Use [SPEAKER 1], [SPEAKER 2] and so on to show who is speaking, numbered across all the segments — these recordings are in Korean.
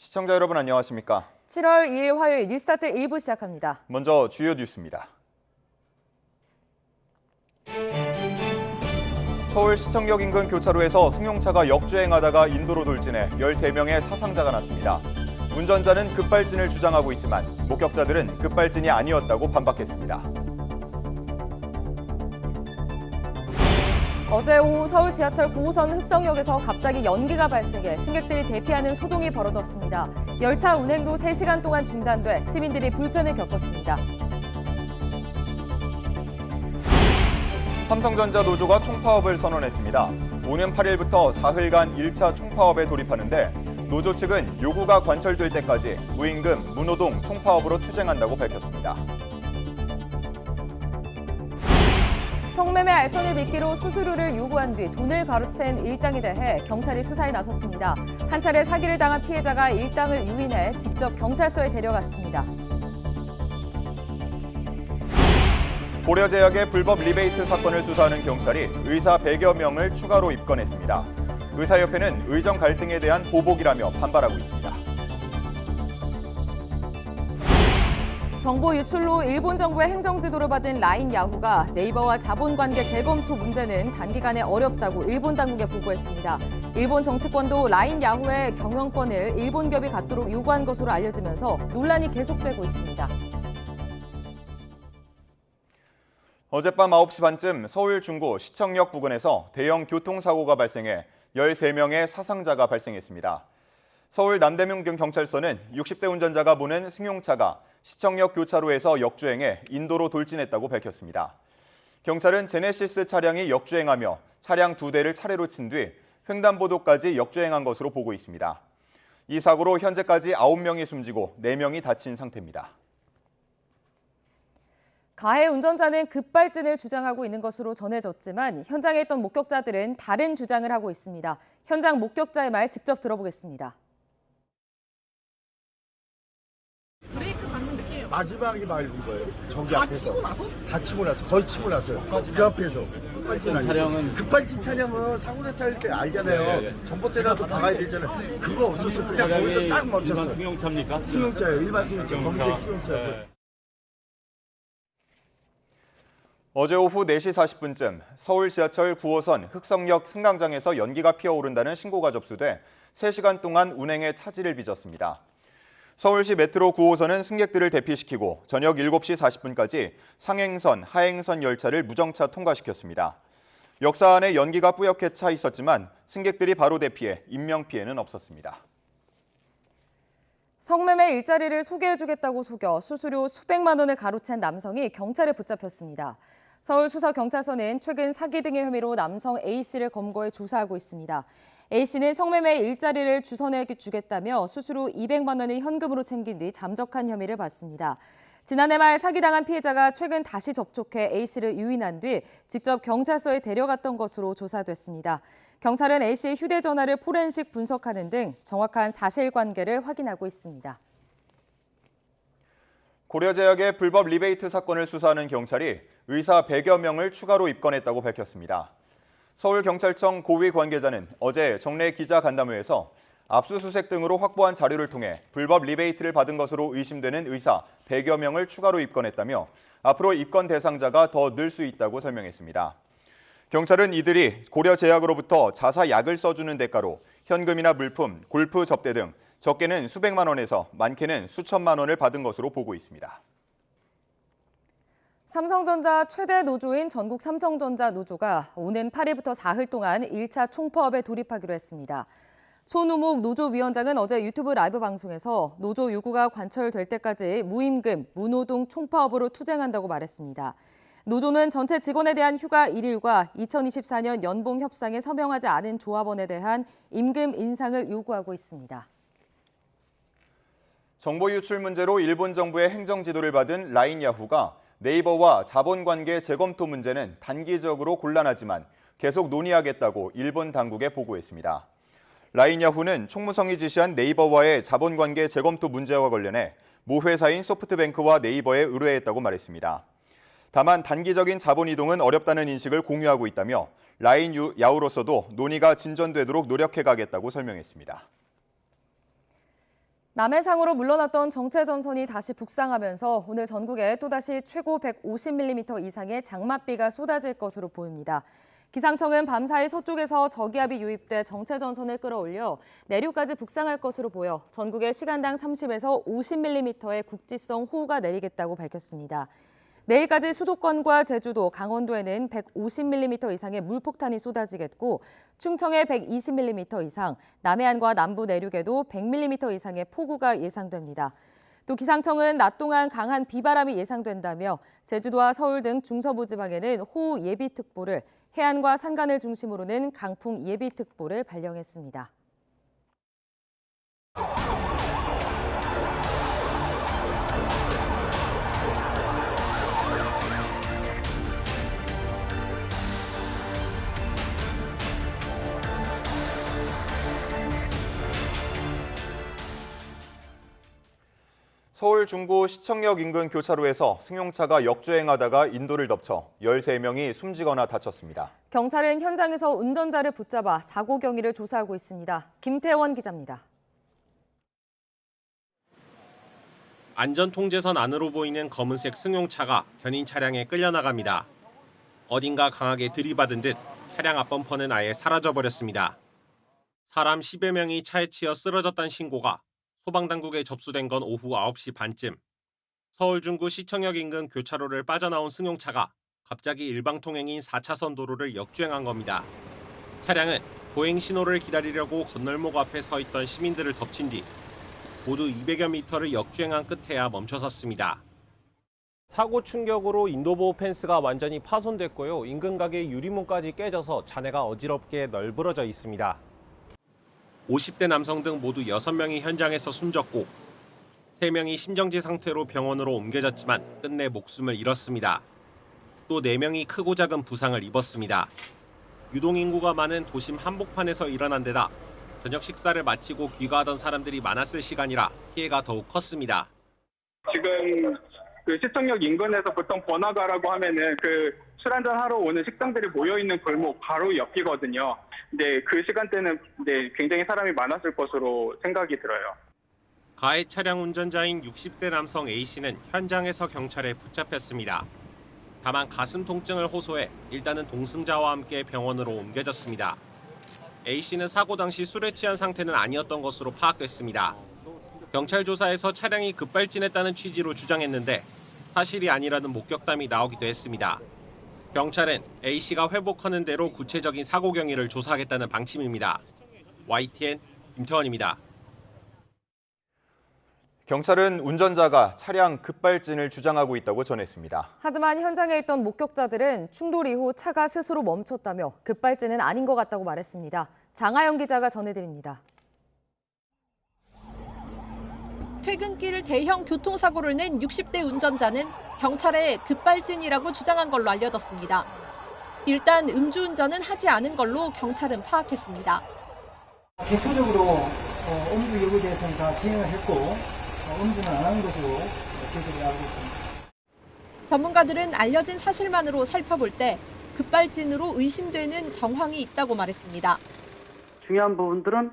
[SPEAKER 1] 시청자 여러분 안녕하십니까?
[SPEAKER 2] 7월 2일 화요일 뉴스타트 1부 시작합니다.
[SPEAKER 1] 먼저 주요 뉴스입니다. 서울시청역 인근 교차로에서 승용차가 역주행하다가 인도로 돌진해 13명의 사상자가 났습니다. 운전자는 급발진을 주장하고 있지만 목격자들은 급발진이 아니었다고 반박했습니다.
[SPEAKER 2] 어제 오후 서울 지하철 9호선 흑성역에서 갑자기 연기가 발생해 승객들이 대피하는 소동이 벌어졌습니다. 열차 운행도 3시간 동안 중단돼 시민들이 불편을 겪었습니다.
[SPEAKER 1] 삼성전자 노조가 총파업을 선언했습니다. 오는 8일부터 사흘간 1차 총파업에 돌입하는데 노조 측은 요구가 관철될 때까지 무임금, 무노동 총파업으로 투쟁한다고 밝혔습니다.
[SPEAKER 2] 성매매 알선을 미끼로 수수료를 요구한 뒤 돈을 가로챈 일당에 대해 경찰이 수사에 나섰습니다. 한 차례 사기를 당한 피해자가 일당을 유인해 직접 경찰서에 데려갔습니다.
[SPEAKER 1] 고려제약의 불법 리베이트 사건을 수사하는 경찰이 의사 100여 명을 추가로 입건했습니다. 의사협회는 의정 갈등에 대한 보복이라며 반발하고 있습니다.
[SPEAKER 2] 정보 유출로 일본 정부의 행정지도를 받은 라인 야후가 네이버와 자본관계 재검토 문제는 단기간에 어렵다고 일본 당국에 보고했습니다. 일본 정치권도 라인 야후의 경영권을 일본 기업이 갖도록 요구한 것으로 알려지면서 논란이 계속되고 있습니다.
[SPEAKER 1] 어젯밤 9시 반쯤 서울 중구 시청역 부근에서 대형 교통사고가 발생해 13명의 사상자가 발생했습니다. 서울 남대문경찰서는 60대 운전자가 보낸 승용차가 시청역 교차로에서 역주행해 인도로 돌진했다고 밝혔습니다. 경찰은 제네시스 차량이 역주행하며 차량 2대를 차례로 친 뒤 횡단보도까지 역주행한 것으로 보고 있습니다. 이 사고로 현재까지 9명이 숨지고 4명이 다친 상태입니다.
[SPEAKER 2] 가해 운전자는 급발진을 주장하고 있는 것으로 전해졌지만 현장에 있던 목격자들은 다른 주장을 하고 있습니다. 현장 목격자의 말 직접 들어보겠습니다.
[SPEAKER 3] 브레이크 밟는 느낌.
[SPEAKER 4] 마지막에 밟은 거예요. 저기
[SPEAKER 3] 다
[SPEAKER 4] 앞에서.
[SPEAKER 3] 치고 나서?
[SPEAKER 4] 다 치고 나서. 거의 치고 났어요. 그 앞에서. 급발진 차량은 사고나 차일 때 알잖아요.
[SPEAKER 5] 네.
[SPEAKER 4] 전봇대라도 박아야 되잖아요. 그거 없었어. 그냥 거기서 딱 멈췄어.
[SPEAKER 5] 일반 승용차입니까?
[SPEAKER 4] 승용차예요. 일반 승용차. 검색 승용차.
[SPEAKER 5] 네.
[SPEAKER 1] 어제 오후 4시 40분쯤 서울 지하철 9호선 흑성역 승강장에서 연기가 피어오른다는 신고가 접수돼 3시간 동안 운행에 차질을 빚었습니다. 서울시 메트로 9호선은 승객들을 대피시키고 저녁 7시 40분까지 상행선, 하행선 열차를 무정차 통과시켰습니다. 역사 안에 연기가 뿌옇게 차 있었지만 승객들이 바로 대피해 인명피해는 없었습니다.
[SPEAKER 2] 성매매 일자리를 소개해주겠다고 속여 수수료 수백만 원을 가로챈 남성이 경찰에 붙잡혔습니다. 서울수서경찰서는 최근 사기 등의 혐의로 남성 A씨를 검거해 조사하고 있습니다. A씨는 성매매 일자리를 주선해 주겠다며 수수료 200만 원을 현금으로 챙긴 뒤 잠적한 혐의를 받습니다. 지난해 말 사기당한 피해자가 최근 다시 접촉해 A씨를 유인한 뒤 직접 경찰서에 데려갔던 것으로 조사됐습니다. 경찰은 A씨의 휴대전화를 포렌식 분석하는 등 정확한 사실관계를 확인하고 있습니다.
[SPEAKER 1] 고려제약의 불법 리베이트 사건을 수사하는 경찰이 의사 100여 명을 추가로 입건했다고 밝혔습니다. 서울경찰청 고위 관계자는 어제 정례 기자간담회에서 압수수색 등으로 확보한 자료를 통해 불법 리베이트를 받은 것으로 의심되는 의사 100여 명을 추가로 입건했다며 앞으로 입건 대상자가 더 늘 수 있다고 설명했습니다. 경찰은 이들이 고려제약으로부터 자사약을 써주는 대가로 현금이나 물품, 골프 접대 등 적게는 수백만 원에서 많게는 수천만 원을 받은 것으로 보고 있습니다.
[SPEAKER 2] 삼성전자 최대 노조인 전국 삼성전자 노조가 오는 8일부터 4흘 동안 1차 총파업에 돌입하기로 했습니다. 손우목 노조위원장은 어제 유튜브 라이브 방송에서 노조 요구가 관철될 때까지 무임금, 무노동 총파업으로 투쟁한다고 말했습니다. 노조는 전체 직원에 대한 휴가 1일과 2024년 연봉 협상에 서명하지 않은 조합원에 대한 임금 인상을 요구하고 있습니다.
[SPEAKER 1] 정보 유출 문제로 일본 정부의 행정 지도를 받은 라인 야후가 네이버와 자본관계 재검토 문제는 단기적으로 곤란하지만 계속 논의하겠다고 일본 당국에 보고했습니다. 라인 야후는 총무성이 지시한 네이버와의 자본관계 재검토 문제와 관련해 모 회사인 소프트뱅크와 네이버에 의뢰했다고 말했습니다. 다만 단기적인 자본 이동은 어렵다는 인식을 공유하고 있다며 라인 야후로서도 논의가 진전되도록 노력해가겠다고 설명했습니다.
[SPEAKER 2] 남해상으로 물러났던 정체전선이 다시 북상하면서 오늘 전국에 또다시 최고 150mm 이상의 장맛비가 쏟아질 것으로 보입니다. 기상청은 밤사이 서쪽에서 저기압이 유입돼 정체전선을 끌어올려 내륙까지 북상할 것으로 보여 전국에 시간당 30에서 50mm의 국지성 호우가 내리겠다고 밝혔습니다. 내일까지 수도권과 제주도, 강원도에는 150mm 이상의 물폭탄이 쏟아지겠고 충청에 120mm 이상, 남해안과 남부 내륙에도 100mm 이상의 폭우가 예상됩니다. 또 기상청은 낮 동안 강한 비바람이 예상된다며 제주도와 서울 등 중서부 지방에는 호우 예비특보를, 해안과 산간을 중심으로는 강풍 예비특보를 발령했습니다.
[SPEAKER 1] 서울 중구 시청역 인근 교차로에서 승용차가 역주행하다가 인도를 덮쳐 13명이 숨지거나 다쳤습니다.
[SPEAKER 2] 경찰은 현장에서 운전자를 붙잡아 사고 경위를 조사하고 있습니다. 김태원 기자입니다.
[SPEAKER 5] 안전통제선 안으로 보이는 검은색 승용차가 견인 차량에 끌려나갑니다. 어딘가 강하게 들이받은 듯 차량 앞범퍼는 아예 사라져버렸습니다. 사람 10여 명이 차에 치여 쓰러졌다는 신고가 소방당국에 접수된 건 오후 9시 반쯤. 서울 중구 시청역 인근 교차로를 빠져나온 승용차가 갑자기 일방통행인 4차선 도로를 역주행한 겁니다. 차량은 보행 신호를 기다리려고 건널목 앞에 서 있던 시민들을 덮친 뒤 모두 200여 미터를 역주행한 끝에야 멈춰섰습니다. 사고 충격으로 인도보호 펜스가 완전히 파손됐고요. 인근 가게 유리문까지 깨져서 잔해가 어지럽게 널브러져 있습니다. 50대 남성 등 모두 6명이 현장에서 숨졌고 3명이 심정지 상태로 병원으로 옮겨졌지만 끝내 목숨을 잃었습니다. 또 4명이 크고 작은 부상을 입었습니다. 유동인구가 많은 도심 한복판에서 일어난 데다 저녁 식사를 마치고 귀가하던 사람들이 많았을 시간이라 피해가 더욱 컸습니다.
[SPEAKER 6] 지금 그 시청역 인근에서 보통 번화가라고 하면은 그 술 한잔 하러 오는 식당들이 모여 있는 골목 바로 옆이거든요. 근데 그 시간대는 굉장히 사람이 많았을 것으로 생각이 들어요.
[SPEAKER 5] 가해 차량 운전자인 60대 남성 A씨는 현장에서 경찰에 붙잡혔습니다. 다만 가슴 통증을 호소해 일단은 동승자와 함께 병원으로 옮겨졌습니다. A씨는 사고 당시 술에 취한 상태는 아니었던 것으로 파악됐습니다. 경찰 조사에서 차량이 급발진했다는 취지로 주장했는데 사실이 아니라는 목격담이 나오기도 했습니다. 경찰은 A씨가 회복하는 대로 구체적인 사고 경위를 조사하겠다는 방침입니다. YTN 김태원입니다.
[SPEAKER 1] 경찰은 운전자가 차량 급발진을 주장하고 있다고 전했습니다.
[SPEAKER 2] 하지만 현장에 있던 목격자들은 충돌 이후 차가 스스로 멈췄다며 급발진은 아닌 것 같다고 말했습니다. 장하영 기자가 전해드립니다.
[SPEAKER 3] 퇴근길 대형 교통사고를 낸 60대 운전자는 경찰에 급발진이라고 주장한 걸로 알려졌습니다. 일단 음주운전은 하지 않은 걸로 경찰은 파악했습니다.
[SPEAKER 7] 객관적으로 음주 여부에 대해서는 다 진행을 했고 음주는 안 한 것으로 저희들이 알고 있습니다.
[SPEAKER 3] 전문가들은 알려진 사실만으로 살펴볼 때 급발진으로 의심되는 정황이 있다고 말했습니다.
[SPEAKER 8] 중요한 부분들은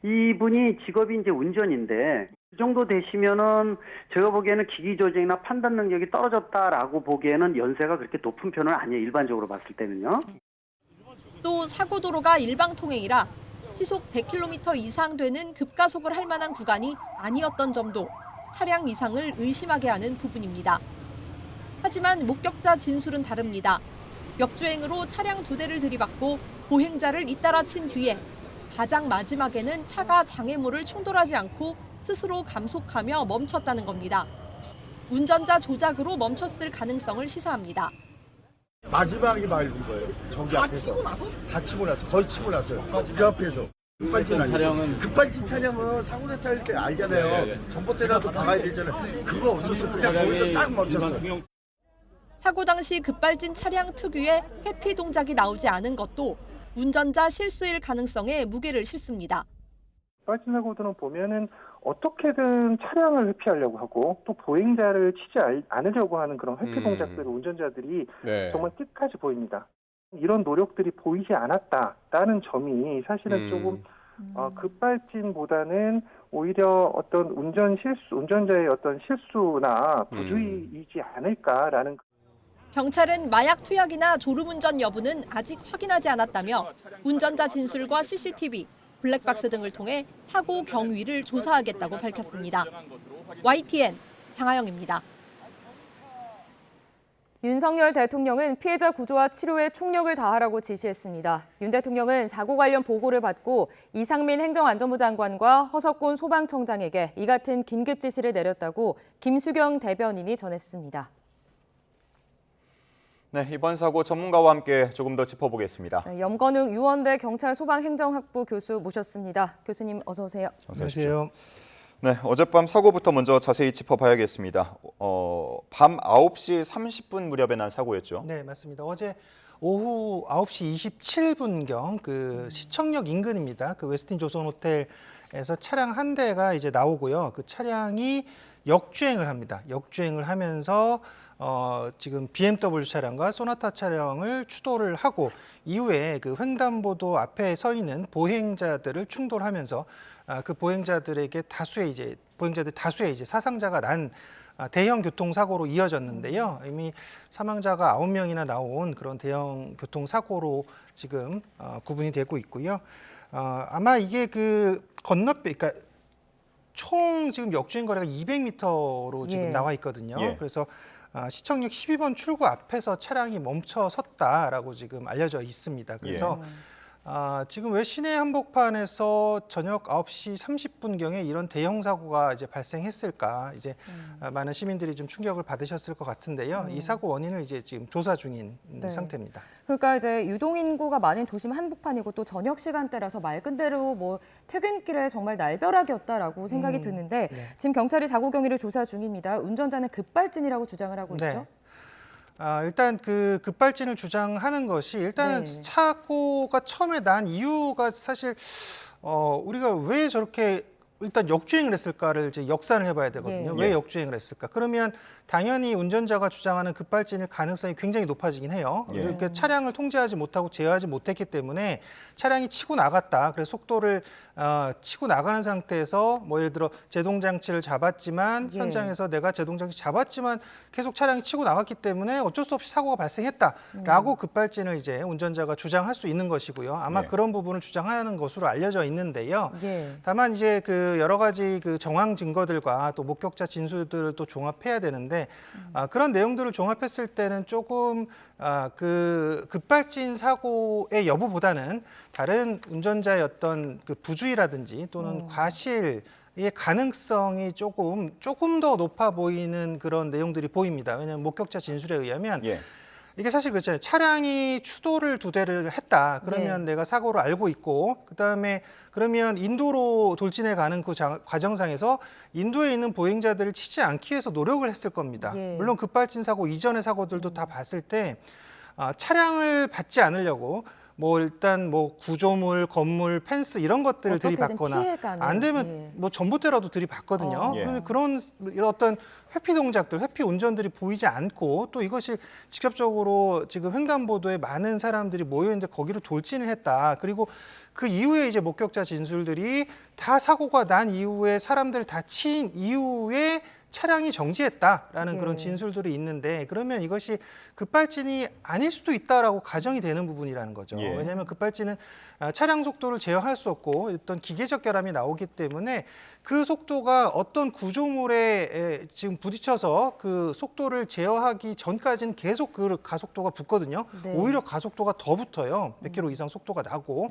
[SPEAKER 8] 이분이 직업이 이제 운전인데 그 정도 되시면은 제가 보기에는 기기 조정이나 판단 능력이 떨어졌다라고 보기에는 연세가 그렇게 높은 편은 아니에요. 일반적으로 봤을 때는요.
[SPEAKER 3] 또 사고도로가 일방통행이라 시속 100km 이상 되는 급가속을 할 만한 구간이 아니었던 점도 차량 이상을 의심하게 하는 부분입니다. 하지만 목격자 진술은 다릅니다. 역주행으로 차량 2대를 들이받고 보행자를 잇따라 친 뒤에 가장 마지막에는 차가 장애물을 충돌하지 않고 스스로 감속하며 멈췄다는 겁니다. 운전자 조작으로 멈췄을 가능성을 시사합니다.
[SPEAKER 4] 마지막에 말린 거예요. 저기 앞에서. 다 치고 나서. 거의 치고 났어요. 그 앞에서. 급발진 아니에요. 급발진 차량은 사고나 차일 때 알잖아요. 전봇대라도 박아야 되잖아요. 그거 없었어. 그냥 거기서 딱 멈췄어요.
[SPEAKER 3] 사고 당시 급발진 차량 특유의 회피 동작이 나오지 않은 것도 운전자 실수일 가능성에 무게를 실습니다.
[SPEAKER 9] 급발진 사고들은 보면은 어떻게든 차량을 회피하려고 하고 또 보행자를 치지 않으려고 하는 그런 회피 동작들을 운전자들이 정말 끝까지 보입니다. 이런 노력들이 보이지 않았다라는 점이 사실은 조금 급발진보다는 오히려 어떤 운전자의 어떤 실수나 부주의이지 않을까라는.
[SPEAKER 3] 경찰은 마약 투약이나 졸음운전 여부는 아직 확인하지 않았다며 운전자 진술과 CCTV, 블랙박스 등을 통해 사고 경위를 조사하겠다고 밝혔습니다. YTN 장하영입니다.
[SPEAKER 2] 윤석열 대통령은 피해자 구조와 치료에 총력을 다하라고 지시했습니다. 윤 대통령은 사고 관련 보고를 받고 이상민 행정안전부 장관과 허석곤 소방청장에게 이 같은 긴급 지시를 내렸다고 김수경 대변인이 전했습니다.
[SPEAKER 1] 네, 이번 사고 전문가와 함께 조금 더 짚어보겠습니다.
[SPEAKER 2] 네, 염건욱 유원대 경찰 소방행정학부 교수 모셨습니다. 교수님 어서 오세요.
[SPEAKER 1] 안녕하세요. 네, 어젯밤 사고부터 먼저 자세히 짚어봐야겠습니다. 밤 9시 30분 무렵에 난 사고였죠?
[SPEAKER 10] 네, 맞습니다. 어제 오후 9시 27분경 그 시청역 인근입니다. 그 웨스틴 조선 호텔에서 차량 한 대가 이제 나오고요. 그 차량이 역주행을 합니다. 역주행을 하면서 지금 BMW 차량과 소나타 차량을 추돌을 하고 이후에 그 횡단보도 앞에 서 있는 보행자들을 충돌하면서 그 보행자들 다수의 이제 사상자가 난 대형 교통사고로 이어졌는데요. 이미 사망자가 9명이나 나온 그런 대형 교통사고로 지금 구분이 되고 있고요. 아마 이게 그 그러니까 총 지금 역주행 거리가 200m로 지금 나와 있거든요. 그래서 시청역 12번 출구 앞에서 차량이 멈춰 섰다라고 지금 알려져 있습니다. 그래서 지금 왜 시내 한복판에서 저녁 9시 30분경에 이런 대형 사고가 이제 발생했을까? 이제 많은 시민들이 좀 충격을 받으셨을 것 같은데요. 이 사고 원인을 이제 지금 조사 중인 상태입니다.
[SPEAKER 2] 그러니까 이제 유동 인구가 많은 도심 한복판이고 또 저녁 시간대라서 말 그대로 뭐 퇴근길에 정말 날벼락이었다라고 생각이 드는데 지금 경찰이 사고 경위를 조사 중입니다. 운전자는 급발진이라고 주장을 하고 있죠.
[SPEAKER 10] 일단 그 급발진을 주장하는 것이 일단은 사고가 처음에 난 이유가 사실 우리가 왜 저렇게 일단 역주행을 했을까를 이제 역산을 해봐야 되거든요. 왜 역주행을 했을까? 그러면 당연히 운전자가 주장하는 급발진일 가능성이 굉장히 높아지긴 해요. 그러니까 차량을 통제하지 못하고 제어하지 못했기 때문에 차량이 치고 나갔다. 그래서 속도를 치고 나가는 상태에서 뭐 예를 들어 제동장치를 잡았지만 현장에서 내가 제동장치 잡았지만 계속 차량이 치고 나갔기 때문에 어쩔 수 없이 사고가 발생했다라고 급발진을 이제 운전자가 주장할 수 있는 것이고요. 아마 그런 부분을 주장하는 것으로 알려져 있는데요. 다만 이제 그 여러 가지 그 정황 증거들과 또 목격자 진술들을 또 종합해야 되는데 그런 내용들을 종합했을 때는 조금 그 급발진 사고의 여부보다는 다른 운전자의 어떤 그 부주의라든지 또는 과실의 가능성이 조금 더 높아 보이는 그런 내용들이 보입니다. 왜냐하면 목격자 진술에 의하면 이게 사실 그렇잖아요. 차량이 추돌을 2대를 했다. 그러면 내가 사고를 알고 있고 그다음에 그러면 인도로 돌진해 가는 그 과정상에서 인도에 있는 보행자들을 치지 않기 위해서 노력을 했을 겁니다. 물론 급발진 사고 이전의 사고들도 다 봤을 때 차량을 받지 않으려고 뭐 일단 뭐 구조물, 건물, 펜스 이런 것들을 들이받거나 안 되면 뭐 전봇대라도 들이받거든요. 그런 어떤 회피 동작들, 회피 운전들이 보이지 않고 또 이것이 직접적으로 지금 횡단보도에 많은 사람들이 모여 있는데 거기로 돌진을 했다. 그리고 그 이후에 이제 목격자 진술들이 다 사고가 난 이후에 사람들 다 친 이후에 차량이 정지했다라는 그런 진술들이 있는데 그러면 이것이 급발진이 아닐 수도 있다라고 가정이 되는 부분이라는 거죠. 왜냐하면 급발진은 차량 속도를 제어할 수 없고 어떤 기계적 결함이 나오기 때문에 그 속도가 어떤 구조물에 지금 부딪혀서 그 속도를 제어하기 전까지는 계속 그 가속도가 붙거든요. 오히려 가속도가 더 붙어요. 100km 이상 속도가 나고.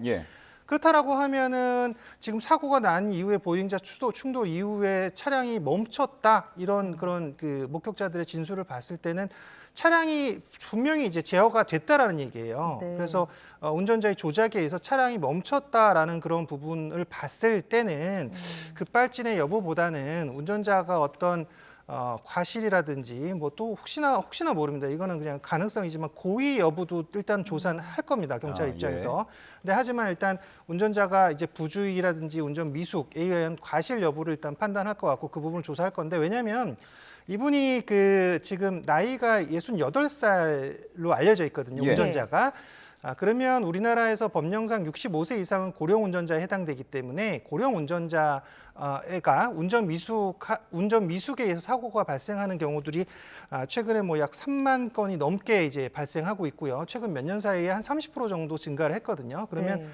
[SPEAKER 10] 그렇다라고 하면은 지금 사고가 난 이후에 보행자 충돌 이후에 차량이 멈췄다 이런 그런 그 목격자들의 진술을 봤을 때는 차량이 분명히 이제 제어가 됐다라는 얘기예요. 그래서 운전자의 조작에 의해서 차량이 멈췄다라는 그런 부분을 봤을 때는 급발진의 여부보다는 운전자가 어떤 과실이라든지 뭐 또 혹시나 모릅니다. 이거는 그냥 가능성이지만 고의 여부도 일단 조사는 할 겁니다. 경찰 입장에서. 근데 하지만 일단 운전자가 이제 부주의라든지 운전 미숙에 의한 과실 여부를 일단 판단할 것 같고 그 부분을 조사할 건데 왜냐하면 이분이 그 지금 나이가 68살로 알려져 있거든요. 운전자가. 그러면 우리나라에서 법령상 65세 이상은 고령 운전자에 해당되기 때문에 고령 운전자가 운전 미숙에 의해서 사고가 발생하는 경우들이 최근에 뭐 약 3만 건이 넘게 이제 발생하고 있고요. 최근 몇 년 사이에 한 30% 정도 증가를 했거든요. 그러면
[SPEAKER 2] 네.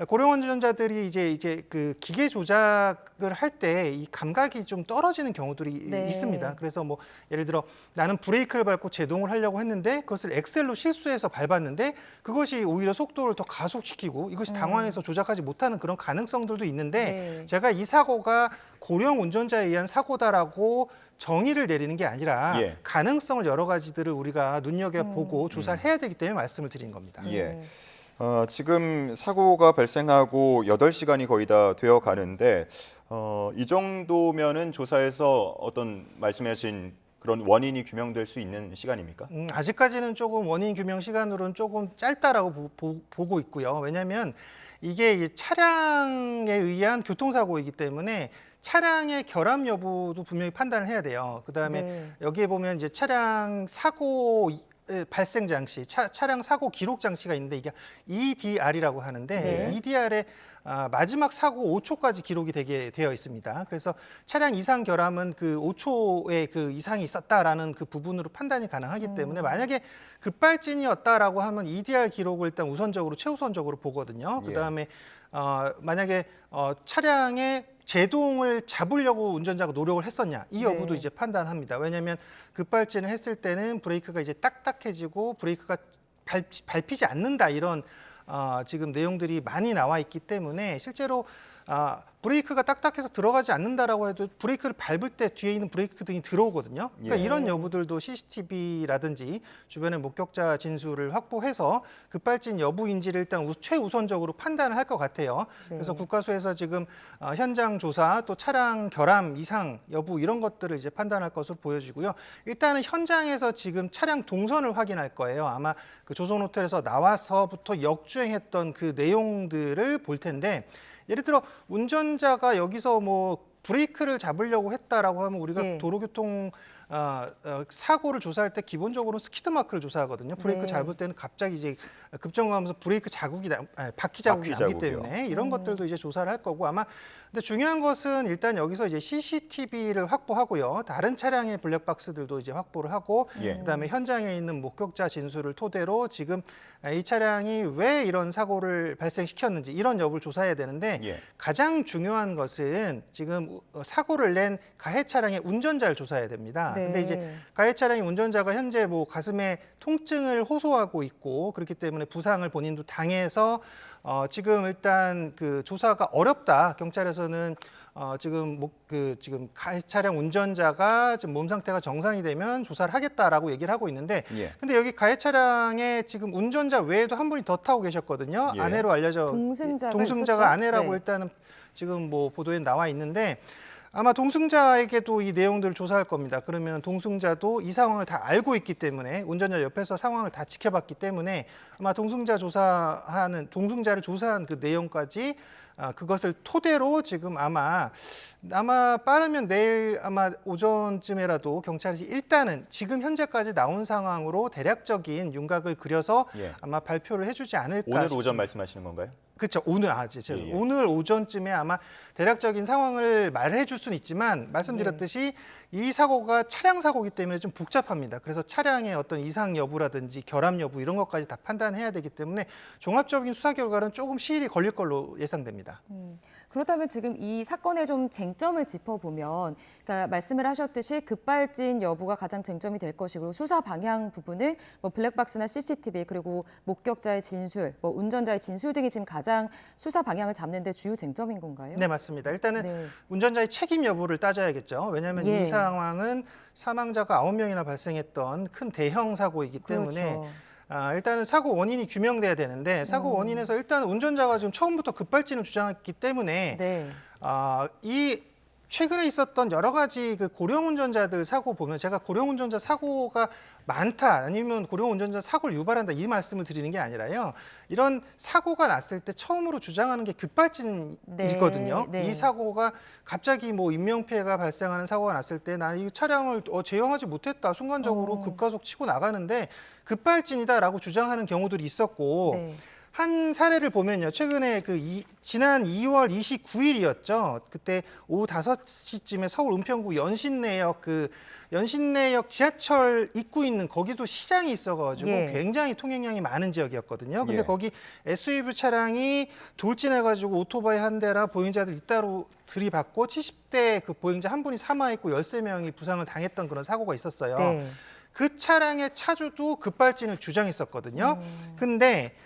[SPEAKER 10] 고령 운전자들이 이제 그 기계 조작을 할 때 이 감각이 좀 떨어지는 경우들이
[SPEAKER 2] 네.
[SPEAKER 10] 있습니다. 그래서 뭐 예를 들어 나는 브레이크를 밟고 제동을 하려고 했는데 그것을 엑셀로 실수해서 밟았는데 그것이 오히려 속도를 더 가속시키고 이것이 당황해서 조작하지 못하는 그런 가능성들도 있는데
[SPEAKER 2] 네.
[SPEAKER 10] 제가 이 사고가 고령 운전자에 의한 사고다라고 정의를 내리는 게 아니라
[SPEAKER 1] 예.
[SPEAKER 10] 가능성을 여러 가지들을 우리가 눈여겨보고 조사를 해야 되기 때문에 말씀을 드린 겁니다.
[SPEAKER 1] 예. 지금 사고가 발생하고 8시간이 거의 다 되어 가는데 이 정도면은 조사에서 어떤 말씀하신 그런 원인이 규명될 수 있는 시간입니까?
[SPEAKER 10] 아직까지는 조금 원인 규명 시간으로는 조금 짧다라고 보고 있고요. 왜냐하면 이게 이 차량에 의한 교통사고이기 때문에 차량의 결함 여부도 분명히 판단을 해야 돼요. 그다음에
[SPEAKER 2] 네.
[SPEAKER 10] 여기에 보면 이제 차량 사고 발생 장치, 차량 사고 기록 장치가 있는데 이게 EDR이라고 하는데
[SPEAKER 2] 네.
[SPEAKER 10] EDR에 마지막 사고 5초까지 기록이 되게 되어 있습니다. 그래서 차량 이상 결함은 그 5초의 그 이상이 있었다라는 그 부분으로 판단이 가능하기 때문에 만약에 급발진이었다라고 하면 EDR 기록을 일단 우선적으로 최우선적으로 보거든요. 그다음에 만약에 차량의 제동을 잡으려고 운전자가 노력을 했었냐 이 여부도
[SPEAKER 2] 네.
[SPEAKER 10] 이제 판단합니다. 왜냐하면 급발진을 했을 때는 브레이크가 이제 딱딱해지고 브레이크가 밟히지 않는다 이런 지금 내용들이 많이 나와 있기 때문에 실제로 브레이크가 딱딱해서 들어가지 않는다라고 해도 브레이크를 밟을 때 뒤에 있는 브레이크 등이 들어오거든요. 그러니까
[SPEAKER 1] 예.
[SPEAKER 10] 이런 여부들도 CCTV라든지 주변의 목격자 진술을 확보해서 급발진 여부인지를 일단 최우선적으로 판단을 할 것 같아요.
[SPEAKER 2] 네.
[SPEAKER 10] 그래서 국가수에서 지금 현장 조사 또 차량 결함 이상 여부 이런 것들을 이제 판단할 것으로 보여지고요. 일단은 현장에서 지금 차량 동선을 확인할 거예요. 아마 그 조선호텔에서 나와서부터 역주행했던 그 내용들을 볼 텐데 예를 들어 운전자가 여기서 뭐 브레이크를 잡으려고 했다라고 하면 우리가
[SPEAKER 2] 네.
[SPEAKER 10] 도로교통 사고를 조사할 때 기본적으로 스키드 마크를 조사하거든요. 브레이크
[SPEAKER 2] 네.
[SPEAKER 10] 잡을 때는 갑자기 이제 급정거하면서 브레이크 자국이 바퀴 자국이
[SPEAKER 1] 바퀴
[SPEAKER 10] 나기
[SPEAKER 1] 자국이요.
[SPEAKER 10] 때문에 이런 것들도 이제 조사를 할 거고 아마 근데 중요한 것은 일단 여기서 이제 CCTV를 확보하고요. 다른 차량의 블랙박스들도 이제 확보를 하고
[SPEAKER 1] 예.
[SPEAKER 10] 그다음에 현장에 있는 목격자 진술을 토대로 지금 이 차량이 왜 이런 사고를 발생시켰는지 이런 여부를 조사해야 되는데
[SPEAKER 1] 예.
[SPEAKER 10] 가장 중요한 것은 지금 사고를 낸 가해 차량의 운전자를 조사해야 됩니다.
[SPEAKER 2] 네.
[SPEAKER 10] 근데 이제 가해 차량의 운전자가 현재 뭐 가슴에 통증을 호소하고 있고 그렇기 때문에 부상을 본인도 당해서 지금 일단 그 조사가 어렵다. 경찰에서는 지금 지금 가해 차량 운전자가 지금 몸 상태가 정상이 되면 조사를 하겠다라고 얘기를 하고 있는데
[SPEAKER 1] 예.
[SPEAKER 10] 근데 여기 가해 차량에 지금 운전자 외에도 한 분이 더 타고 계셨거든요.
[SPEAKER 1] 예.
[SPEAKER 10] 아내로 알려져
[SPEAKER 2] 동승자가
[SPEAKER 10] 동승자가
[SPEAKER 2] 있었죠?
[SPEAKER 10] 아내라고
[SPEAKER 2] 네.
[SPEAKER 10] 일단은 지금 뭐 보도에 나와 있는데 아마 동승자에게도 이 내용들을 조사할 겁니다. 그러면 동승자도 이 상황을 다 알고 있기 때문에 운전자 옆에서 상황을 다 지켜봤기 때문에 아마 동승자를 조사한 그 내용까지 그것을 토대로 지금 아마 빠르면 내일 아마 오전쯤에라도 경찰이 일단은 지금 현재까지 나온 상황으로 대략적인 윤곽을 그려서
[SPEAKER 1] 예.
[SPEAKER 10] 아마 발표를 해주지 않을까
[SPEAKER 1] 오늘
[SPEAKER 10] 싶습니다.
[SPEAKER 1] 오전 말씀하시는 건가요?
[SPEAKER 10] 그렇죠. 오늘
[SPEAKER 1] 예.
[SPEAKER 10] 오늘 오전쯤에 아마 대략적인 상황을 말해 줄 수는 있지만 말씀드렸듯이 이 사고가 차량 사고이기 때문에 좀 복잡합니다. 그래서 차량의 어떤 이상 여부라든지 결함 여부 이런 것까지 다 판단해야 되기 때문에 종합적인 수사 결과는 조금 시일이 걸릴 걸로 예상됩니다.
[SPEAKER 2] 그렇다면 지금 이 사건의 좀 쟁점을 짚어보면, 그러니까 말씀을 하셨듯이 급발진 여부가 가장 쟁점이 될 것이고 수사 방향 부분은 뭐 블랙박스나 CCTV 그리고 목격자의 진술, 뭐 운전자의 진술 등이 지금 가장 수사 방향을 잡는 데 주요 쟁점인 건가요?
[SPEAKER 10] 네, 맞습니다. 일단은
[SPEAKER 2] 네.
[SPEAKER 10] 운전자의 책임 여부를 따져야겠죠. 왜냐하면
[SPEAKER 2] 예.
[SPEAKER 10] 이 상황은 사망자가 9명이나 발생했던 큰 대형 사고이기 때문에
[SPEAKER 2] 그렇죠.
[SPEAKER 10] 일단은 사고 원인이 규명돼야 되는데 사고 원인에서 일단 운전자가 지금 처음부터 급발진을 주장했기 때문에
[SPEAKER 2] 네.
[SPEAKER 10] 이 최근에 있었던 여러 가지 그 고령 운전자들 사고 보면 제가 고령 운전자 사고가 많다 아니면 고령 운전자 사고를 유발한다 이 말씀을 드리는 게 아니라요. 이런 사고가 났을 때 처음으로 주장하는 게 급발진이거든요.
[SPEAKER 2] 네.
[SPEAKER 10] 이 사고가 갑자기 뭐 인명피해가 발생하는 사고가 났을 때 나 이 차량을 제어하지 못했다. 순간적으로 급가속 치고 나가는데 급발진이다라고 주장하는 경우들이 있었고
[SPEAKER 2] 네.
[SPEAKER 10] 한 사례를 보면요. 최근에 지난 2월 29일이었죠. 그때 오후 5시쯤에 서울 은평구 연신내역 지하철 입구 있는 거기도 시장이 있어가지고
[SPEAKER 2] 예.
[SPEAKER 10] 굉장히 통행량이 많은 지역이었거든요. 근데
[SPEAKER 1] 예.
[SPEAKER 10] 거기 SUV 차량이 돌진해가지고 오토바이 한 대라 보행자들 잇따로 들이받고 70대 그 보행자 한 분이 사망했고 13명이 부상을 당했던 그런 사고가 있었어요.
[SPEAKER 2] 네.
[SPEAKER 10] 그 차량의 차주도 급발진을 주장했었거든요. 근데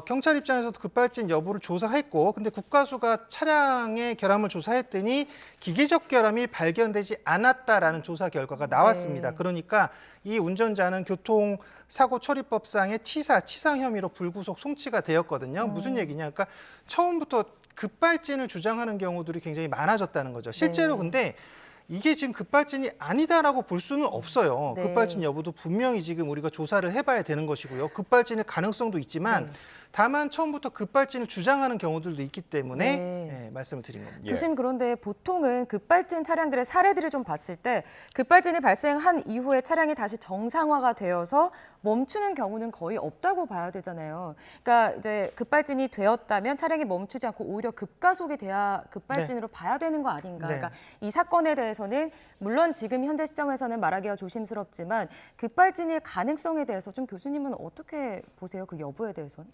[SPEAKER 10] 경찰 입장에서도 급발진 여부를 조사했고, 근데 국가수가 차량의 결함을 조사했더니 기계적 결함이 발견되지 않았다라는 조사 결과가 나왔습니다.
[SPEAKER 2] 네.
[SPEAKER 10] 그러니까 이 운전자는 교통사고처리법상의 치상 혐의로 불구속 송치가 되었거든요. 무슨 얘기냐? 그러니까 처음부터 급발진을 주장하는 경우들이 굉장히 많아졌다는 거죠. 실제로
[SPEAKER 2] 네.
[SPEAKER 10] 근데 이게 지금 급발진이 아니다라고 볼 수는 없어요.
[SPEAKER 2] 네.
[SPEAKER 10] 급발진 여부도 분명히 지금 우리가 조사를 해봐야 되는 것이고요. 급발진의 가능성도 있지만
[SPEAKER 2] 네.
[SPEAKER 10] 다만 처음부터 급발진을 주장하는 경우들도 있기 때문에
[SPEAKER 2] 네.
[SPEAKER 10] 말씀을 드린 겁니다.
[SPEAKER 1] 예.
[SPEAKER 2] 교수님, 그런데 보통은 급발진 차량들의 사례들을 좀 봤을 때 급발진이 발생한 이후에 차량이 다시 정상화가 되어서 멈추는 경우는 거의 없다고 봐야 되잖아요. 그러니까 이제 급발진이 되었다면 차량이 멈추지 않고 오히려 급가속이 돼야 급발진으로 봐야 되는 거 아닌가.
[SPEAKER 10] 네.
[SPEAKER 2] 그러니까 이 사건에 대해서는 물론 지금 현재 시점에서는 말하기가 조심스럽지만 급발진의 가능성에 대해서 좀 교수님은 어떻게 보세요? 그 여부에 대해서는?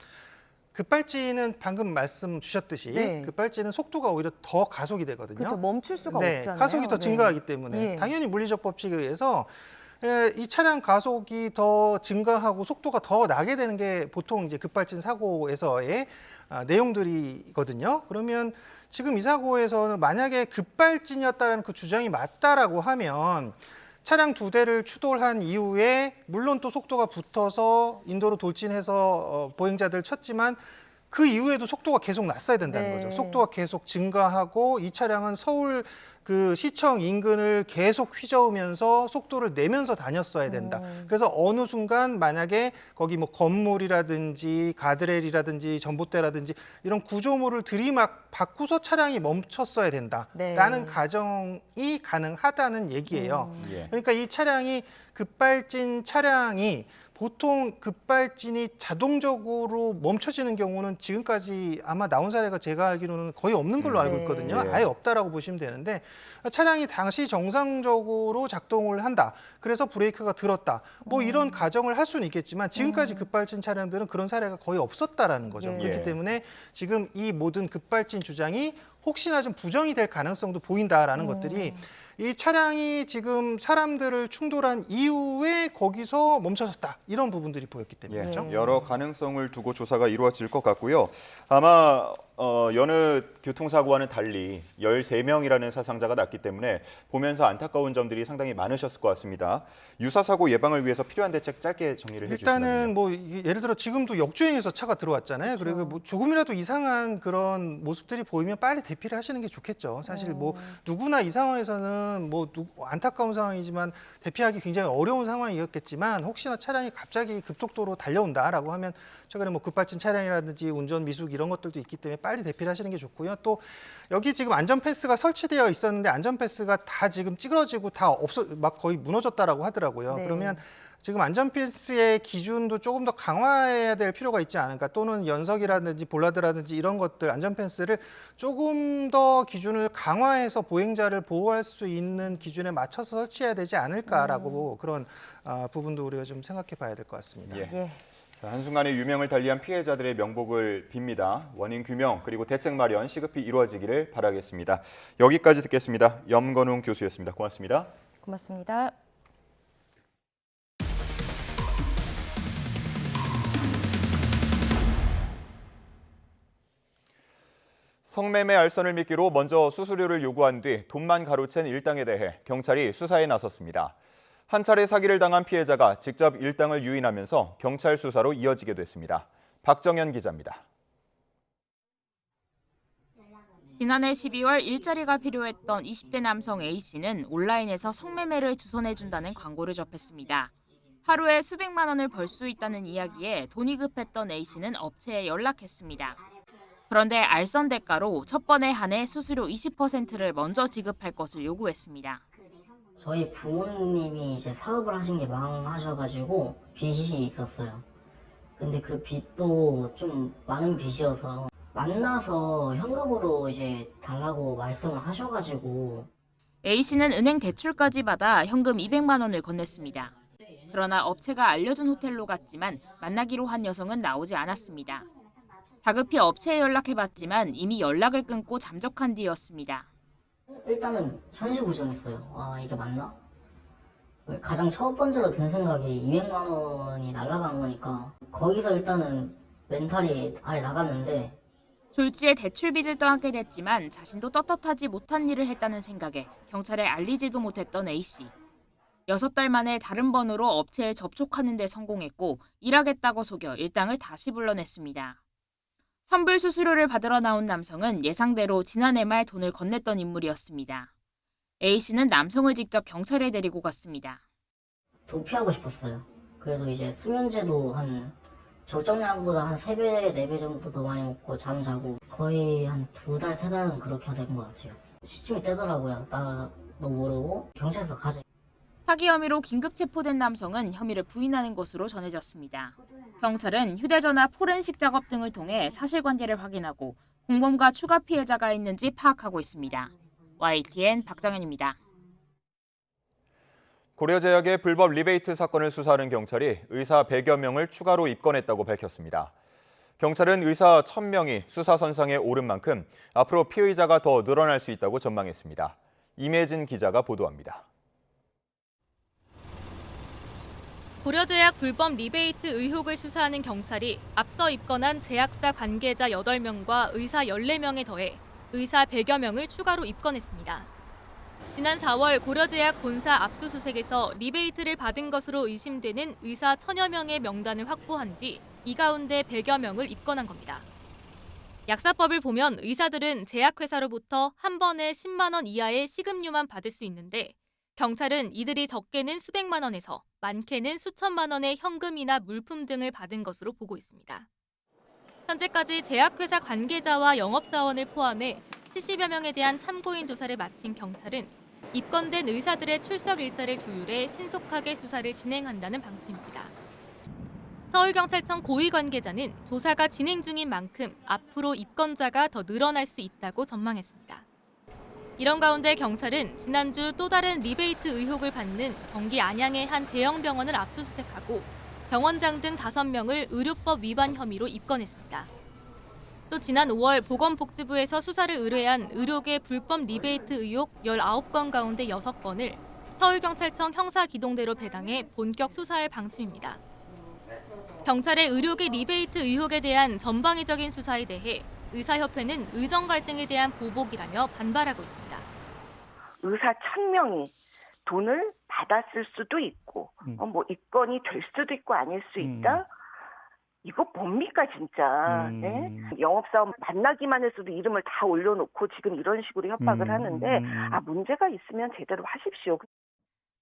[SPEAKER 10] 급발진은 방금 말씀 주셨듯이
[SPEAKER 2] 네.
[SPEAKER 10] 급발진은 속도가 오히려 더 가속이 되거든요.
[SPEAKER 2] 그렇죠. 멈출 수가
[SPEAKER 10] 네,
[SPEAKER 2] 없잖아요.
[SPEAKER 10] 가속이 더
[SPEAKER 2] 네.
[SPEAKER 10] 증가하기 때문에
[SPEAKER 2] 예.
[SPEAKER 10] 당연히 물리적 법칙에 의해서 이 차량 가속이 더 증가하고 속도가 더 나게 되는 게 보통 이제 급발진 사고에서의 내용들이거든요. 그러면 지금 이 사고에서는 만약에 급발진이었다는 그 주장이 맞다라고 하면 차량 2대를 추돌한 이후에 물론 또 속도가 붙어서 인도로 돌진해서 보행자들 쳤지만 그 이후에도 속도가 계속 났어야 된다는
[SPEAKER 2] 네.
[SPEAKER 10] 거죠. 속도가 계속 증가하고 이 차량은 서울 그 시청 인근을 계속 휘저으면서 속도를 내면서 다녔어야 된다. 그래서 어느 순간 만약에 거기 뭐 건물이라든지 가드레일이라든지 전봇대라든지 이런 구조물을 들이막 바꾸서 차량이 멈췄어야 된다라는
[SPEAKER 2] 네.
[SPEAKER 10] 가정이 가능하다는 얘기예요.
[SPEAKER 1] 예.
[SPEAKER 10] 그러니까 이 차량이 급발진 차량이 보통 급발진이 자동적으로 멈춰지는 경우는 지금까지 아마 나온 사례가 제가 알기로는 거의 없는 걸로 알고 있거든요.
[SPEAKER 1] 네.
[SPEAKER 10] 아예 없다라고 보시면 되는데 차량이 당시 정상적으로 작동을 한다. 그래서 브레이크가 들었다. 뭐 이런 가정을 할 수는 있겠지만 지금까지 급발진 차량들은 그런 사례가 거의 없었다라는 거죠.
[SPEAKER 2] 예.
[SPEAKER 10] 그렇기 때문에 지금 이 모든 급발진 주장이 혹시나 좀 부정이 될 가능성도 보인다라는 것들이 이 차량이 지금 사람들을 충돌한 이후에 거기서 멈춰섰다. 이런 부분들이 보였기 때문이죠.
[SPEAKER 1] 예, 여러 가능성을 두고 조사가 이루어질 것 같고요. 아마 여느 교통사고와는 달리 13명이라는 사상자가 났기 때문에 보면서 안타까운 점들이 상당히 많으셨을 것 같습니다. 유사사고 예방을 위해서 필요한 대책 짧게 정리를 해주시면
[SPEAKER 10] 일단은 뭐 예를 들어 지금도 역주행해서 차가 들어왔잖아요.
[SPEAKER 2] 그렇죠.
[SPEAKER 10] 그리고 뭐 조금이라도 이상한 그런 모습들이 보이면 빨리 대피를 하시는 게 좋겠죠. 사실 뭐 누구나 이 상황에서는 뭐 안타까운 상황이지만 대피하기 굉장히 어려운 상황이었겠지만 혹시나 차량이 갑자기 급속도로 달려온다라고 하면 최근에 뭐 급발진 차량이라든지 운전 미숙 이런 것들도 있기 때문에 빨리 대피를 하시는 게 좋고요. 또 여기 지금 안전펜스가 설치되어 있었는데 안전펜스가 다 지금 찌그러지고 다 막 거의 무너졌다라고 하더라고요.
[SPEAKER 2] 네.
[SPEAKER 10] 그러면 지금 안전펜스의 기준도 조금 더 강화해야 될 필요가 있지 않을까, 또는 연석이라든지 볼라드라든지 이런 것들 안전펜스를 조금 더 기준을 강화해서 보행자를 보호할 수 있는 기준에 맞춰서 설치해야 되지 않을까라고 그런 부분도 우리가 좀 생각해 봐야 될 것 같습니다.
[SPEAKER 1] 예.
[SPEAKER 2] 예.
[SPEAKER 1] 자, 한순간의 유명을 달리한 피해자들의 명복을 빕니다. 원인 규명 그리고 대책 마련 시급히 이루어지기를 바라겠습니다. 여기까지 듣겠습니다. 염건웅 교수였습니다. 고맙습니다.
[SPEAKER 2] 고맙습니다.
[SPEAKER 1] 성매매 알선을 미끼로 먼저 수수료를 요구한 뒤 돈만 가로챈 일당에 대해 경찰이 수사에 나섰습니다. 한 차례 사기를 당한 피해자가 직접 일당을 유인하면서 경찰 수사로 이어지게 됐습니다. 박정현 기자입니다.
[SPEAKER 11] 지난해 12월 일자리가 필요했던 20대 남성 A씨는 온라인에서 성매매를 주선해준다는 광고를 접했습니다. 하루에 수백만 원을 벌 수 있다는 이야기에 돈이 급했던 A씨는 업체에 연락했습니다. 그런데 알선 대가로 첫 번에 한해 수수료 20%를 먼저 지급할 것을 요구했습니다.
[SPEAKER 12] 저희 부모님이 이제 사업을 하신 게 망하셔가지고 빚이 있었어요. 근데 그 빚도 좀 많은 빚이어서 만나서 현금으로 이제 달라고 말씀을 하셔가지고
[SPEAKER 11] A씨는 은행 대출까지 받아 현금 200만 원을 건넸습니다. 그러나 업체가 알려준 호텔로 갔지만 만나기로 한 여성은 나오지 않았습니다. 다급히 업체에 연락해봤지만 이미 연락을 끊고 잠적한 뒤였습니다.
[SPEAKER 12] 일단은 현시부정했어요. 아, 이게 맞나? 가장 첫 번째로 든 생각이 200만 원이 날아간 거니까 거기서 일단은 멘탈이 아예 나갔는데
[SPEAKER 11] 졸지에 대출 빚을 떠안게 됐지만 자신도 떳떳하지 못한 일을 했다는 생각에 경찰에 알리지도 못했던 A씨. 6달 만에 다른 번호로 업체에 접촉하는 데 성공했고 일하겠다고 속여 일당을 다시 불러냈습니다. 선불 수수료를 받으러 나온 남성은 예상대로 지난해 말 돈을 건넸던 인물이었습니다. A씨는 남성을 직접 경찰에 데리고 갔습니다.
[SPEAKER 12] 도피하고 싶었어요. 그래서 이제 수면제도 한 적정량보다 한 3배, 4배 정도 더 많이 먹고 잠 자고 거의 한 2달, 3달은 그렇게 된 것 같아요. 시침이 떼더라고요. 나도 모르고 경찰서 가자.
[SPEAKER 11] 사기 혐의로 긴급 체포된 남성은 혐의를 부인하는 것으로 전해졌습니다. 경찰은 휴대전화 포렌식 작업 등을 통해 사실관계를 확인하고 공범과 추가 피해자가 있는지 파악하고 있습니다. YTN 박정현입니다.
[SPEAKER 1] 고려제약의 불법 리베이트 사건을 수사하는 경찰이 의사 100여 명을 추가로 입건했다고 밝혔습니다. 경찰은 의사 1000명이 수사선상에 오른 만큼 앞으로 피의자가 더 늘어날 수 있다고 전망했습니다. 임혜진 기자가 보도합니다.
[SPEAKER 13] 고려제약 불법 리베이트 의혹을 수사하는 경찰이 앞서 입건한 제약사 관계자 8명과 의사 14명에 더해 의사 100여 명을 추가로 입건했습니다. 지난 4월 고려제약 본사 압수수색에서 리베이트를 받은 것으로 의심되는 의사 1000여 명의 명단을 확보한 뒤 이 가운데 100여 명을 입건한 겁니다. 약사법을 보면 의사들은 제약회사로부터 한 번에 10만 원 이하의 식음료만 받을 수 있는데 경찰은 이들이 적게는 수백만 원에서 많게는 수천만 원의 현금이나 물품 등을 받은 것으로 보고 있습니다. 현재까지 제약회사 관계자와 영업사원을 포함해 70여 명에 대한 참고인 조사를 마친 경찰은 입건된 의사들의 출석 일자를 조율해 신속하게 수사를 진행한다는 방침입니다. 서울경찰청 고위 관계자는 조사가 진행 중인 만큼 앞으로 입건자가 더 늘어날 수 있다고 전망했습니다. 이런 가운데 경찰은 지난주 또 다른 리베이트 의혹을 받는 경기 안양의 한 대형 병원을 압수수색하고 병원장 등 5명을 의료법 위반 혐의로 입건했습니다. 또 지난 5월 보건복지부에서 수사를 의뢰한 의료계 불법 리베이트 의혹 19건 가운데 6건을 서울경찰청 형사기동대로 배당해 본격 수사할 방침입니다. 경찰의 의료계 리베이트 의혹에 대한 전방위적인 수사에 대해 의사협회는 의정 갈등에 대한 보복이라며 반발하고 있습니다.
[SPEAKER 14] 의사 1000명이 돈을 받았을 수도 있고 입건이 될 수도 있고 아닐 수 있다. 이거 뭡니까 진짜. 네? 영업사원 만나기만 했어도 이름을 다 올려놓고 지금 이런 식으로 협박을 하는데 문제가 있으면 제대로 하십시오.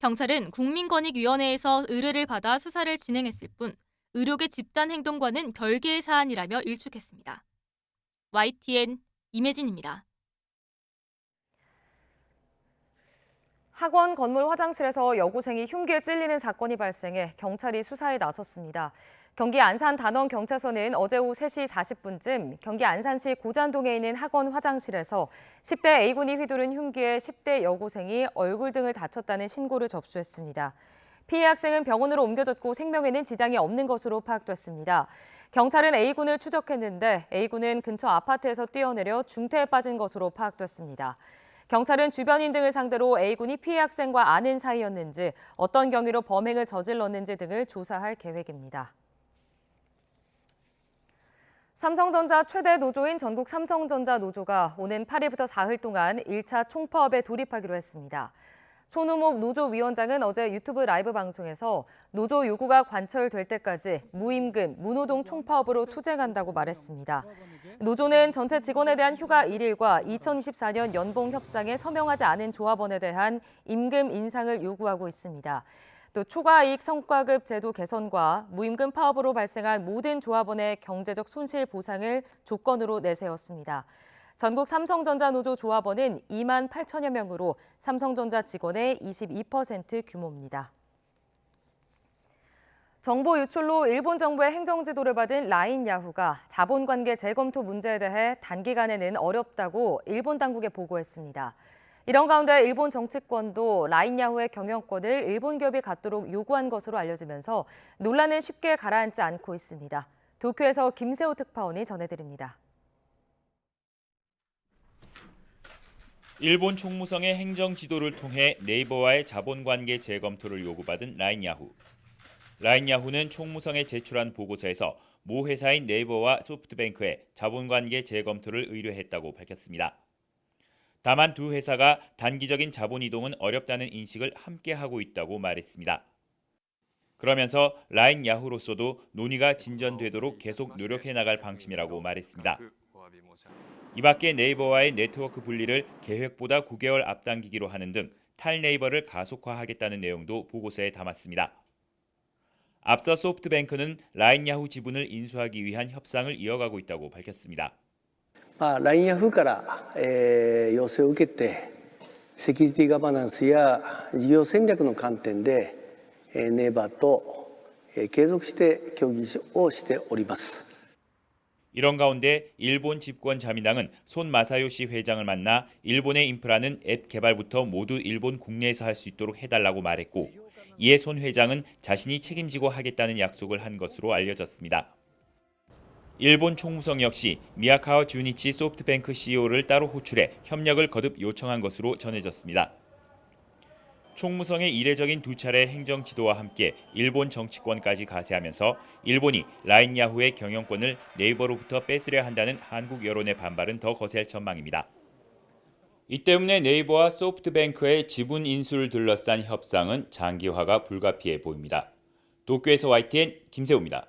[SPEAKER 13] 경찰은 국민권익위원회에서 의뢰를 받아 수사를 진행했을 뿐 의료계 집단 행동과는 별개의 사안이라며 일축했습니다. YTN 임혜진입니다.
[SPEAKER 2] 학원 건물 화장실에서 여고생이 흉기에 찔리는 사건이 발생해 경찰이 수사에 나섰습니다. 경기 안산 단원경찰서는 어제 오후 3시 40분쯤 경기 안산시 고잔동에 있는 학원 화장실에서 10대 A군이 휘두른 흉기에 10대 여고생이 얼굴 등을 다쳤다는 신고를 접수했습니다. 피해 학생은 병원으로 옮겨졌고 생명에는 지장이 없는 것으로 파악됐습니다. 경찰은 A군을 추적했는데 A군은 근처 아파트에서 뛰어내려 중태에 빠진 것으로 파악됐습니다. 경찰은 주변인 등을 상대로 A군이 피해 학생과 아는 사이였는지 어떤 경위로 범행을 저질렀는지 등을 조사할 계획입니다. 삼성전자 최대 노조인 전국 삼성전자 노조가 오는 8일부터 사흘 동안 1차 총파업에 돌입하기로 했습니다. 손우목 노조위원장은 어제 유튜브 라이브 방송에서 노조 요구가 관철될 때까지 무임금, 무노동 총파업으로 투쟁한다고 말했습니다. 노조는 전체 직원에 대한 휴가 일일과 2024년 연봉 협상에 서명하지 않은 조합원에 대한 임금 인상을 요구하고 있습니다. 또 초과이익 성과급 제도 개선과 무임금 파업으로 발생한 모든 조합원의 경제적 손실 보상을 조건으로 내세웠습니다. 전국 삼성전자 노조 조합원은 2만 8천여 명으로 삼성전자 직원의 22% 규모입니다. 정보 유출로 일본 정부의 행정지도를 받은 라인 야후가 자본관계 재검토 문제에 대해 단기간에는 어렵다고 일본 당국에 보고했습니다. 이런 가운데 일본 정치권도 라인 야후의 경영권을 일본 기업이 갖도록 요구한 것으로 알려지면서 논란은 쉽게 가라앉지 않고 있습니다. 도쿄에서 김세호 특파원이 전해드립니다.
[SPEAKER 15] 일본 총무성의 행정 지도를 통해 네이버와의 자본관계 재검토를 요구받은 라인 야후. 라인 야후는 총무성에 제출한 보고서에서 모 회사인 네이버와 소프트뱅크의 자본관계 재검토를 의뢰했다고 밝혔습니다. 다만 두 회사가 단기적인 자본 이동은 어렵다는 인식을 함께하고 있다고 말했습니다. 그러면서 라인 야후로서도 논의가 진전되도록 계속 노력해 나갈 방침이라고 말했습니다. 이 밖에 네이버와의 네트워크 분리를 계획보다 9개월 앞당기기로 하는 등 탈네이버를 가속화하겠다는 내용도 보고서에 담았습니다. 앞서 소프트뱅크는 라인 야후 지분을 인수하기 위한 협상을 이어가고 있다고 밝혔습니다.
[SPEAKER 16] ラインヤフーから、要請を受けてセキュリティガバナンスや事業戦略の観点でネイバーと継続して協議をしております。
[SPEAKER 15] 이런 가운데 일본 집권 자민당은 손 마사요시 회장을 만나 일본의 인프라는 앱 개발부터 모두 일본 국내에서 할 수 있도록 해달라고 말했고, 이에 손 회장은 자신이 책임지고 하겠다는 약속을 한 것으로 알려졌습니다. 일본 총무성 역시 미야카와 주니치 소프트뱅크 CEO를 따로 호출해 협력을 거듭 요청한 것으로 전해졌습니다. 총무성의 이례적인 두 차례 행정 지도와 함께 일본 정치권까지 가세하면서 일본이 라인 야후의 경영권을 네이버로부터 뺏으려 한다는 한국 여론의 반발은 더 거셀 전망입니다. 이 때문에 네이버와 소프트뱅크의 지분 인수를 둘러싼 협상은 장기화가 불가피해 보입니다. 도쿄에서 YTN 김세호입니다.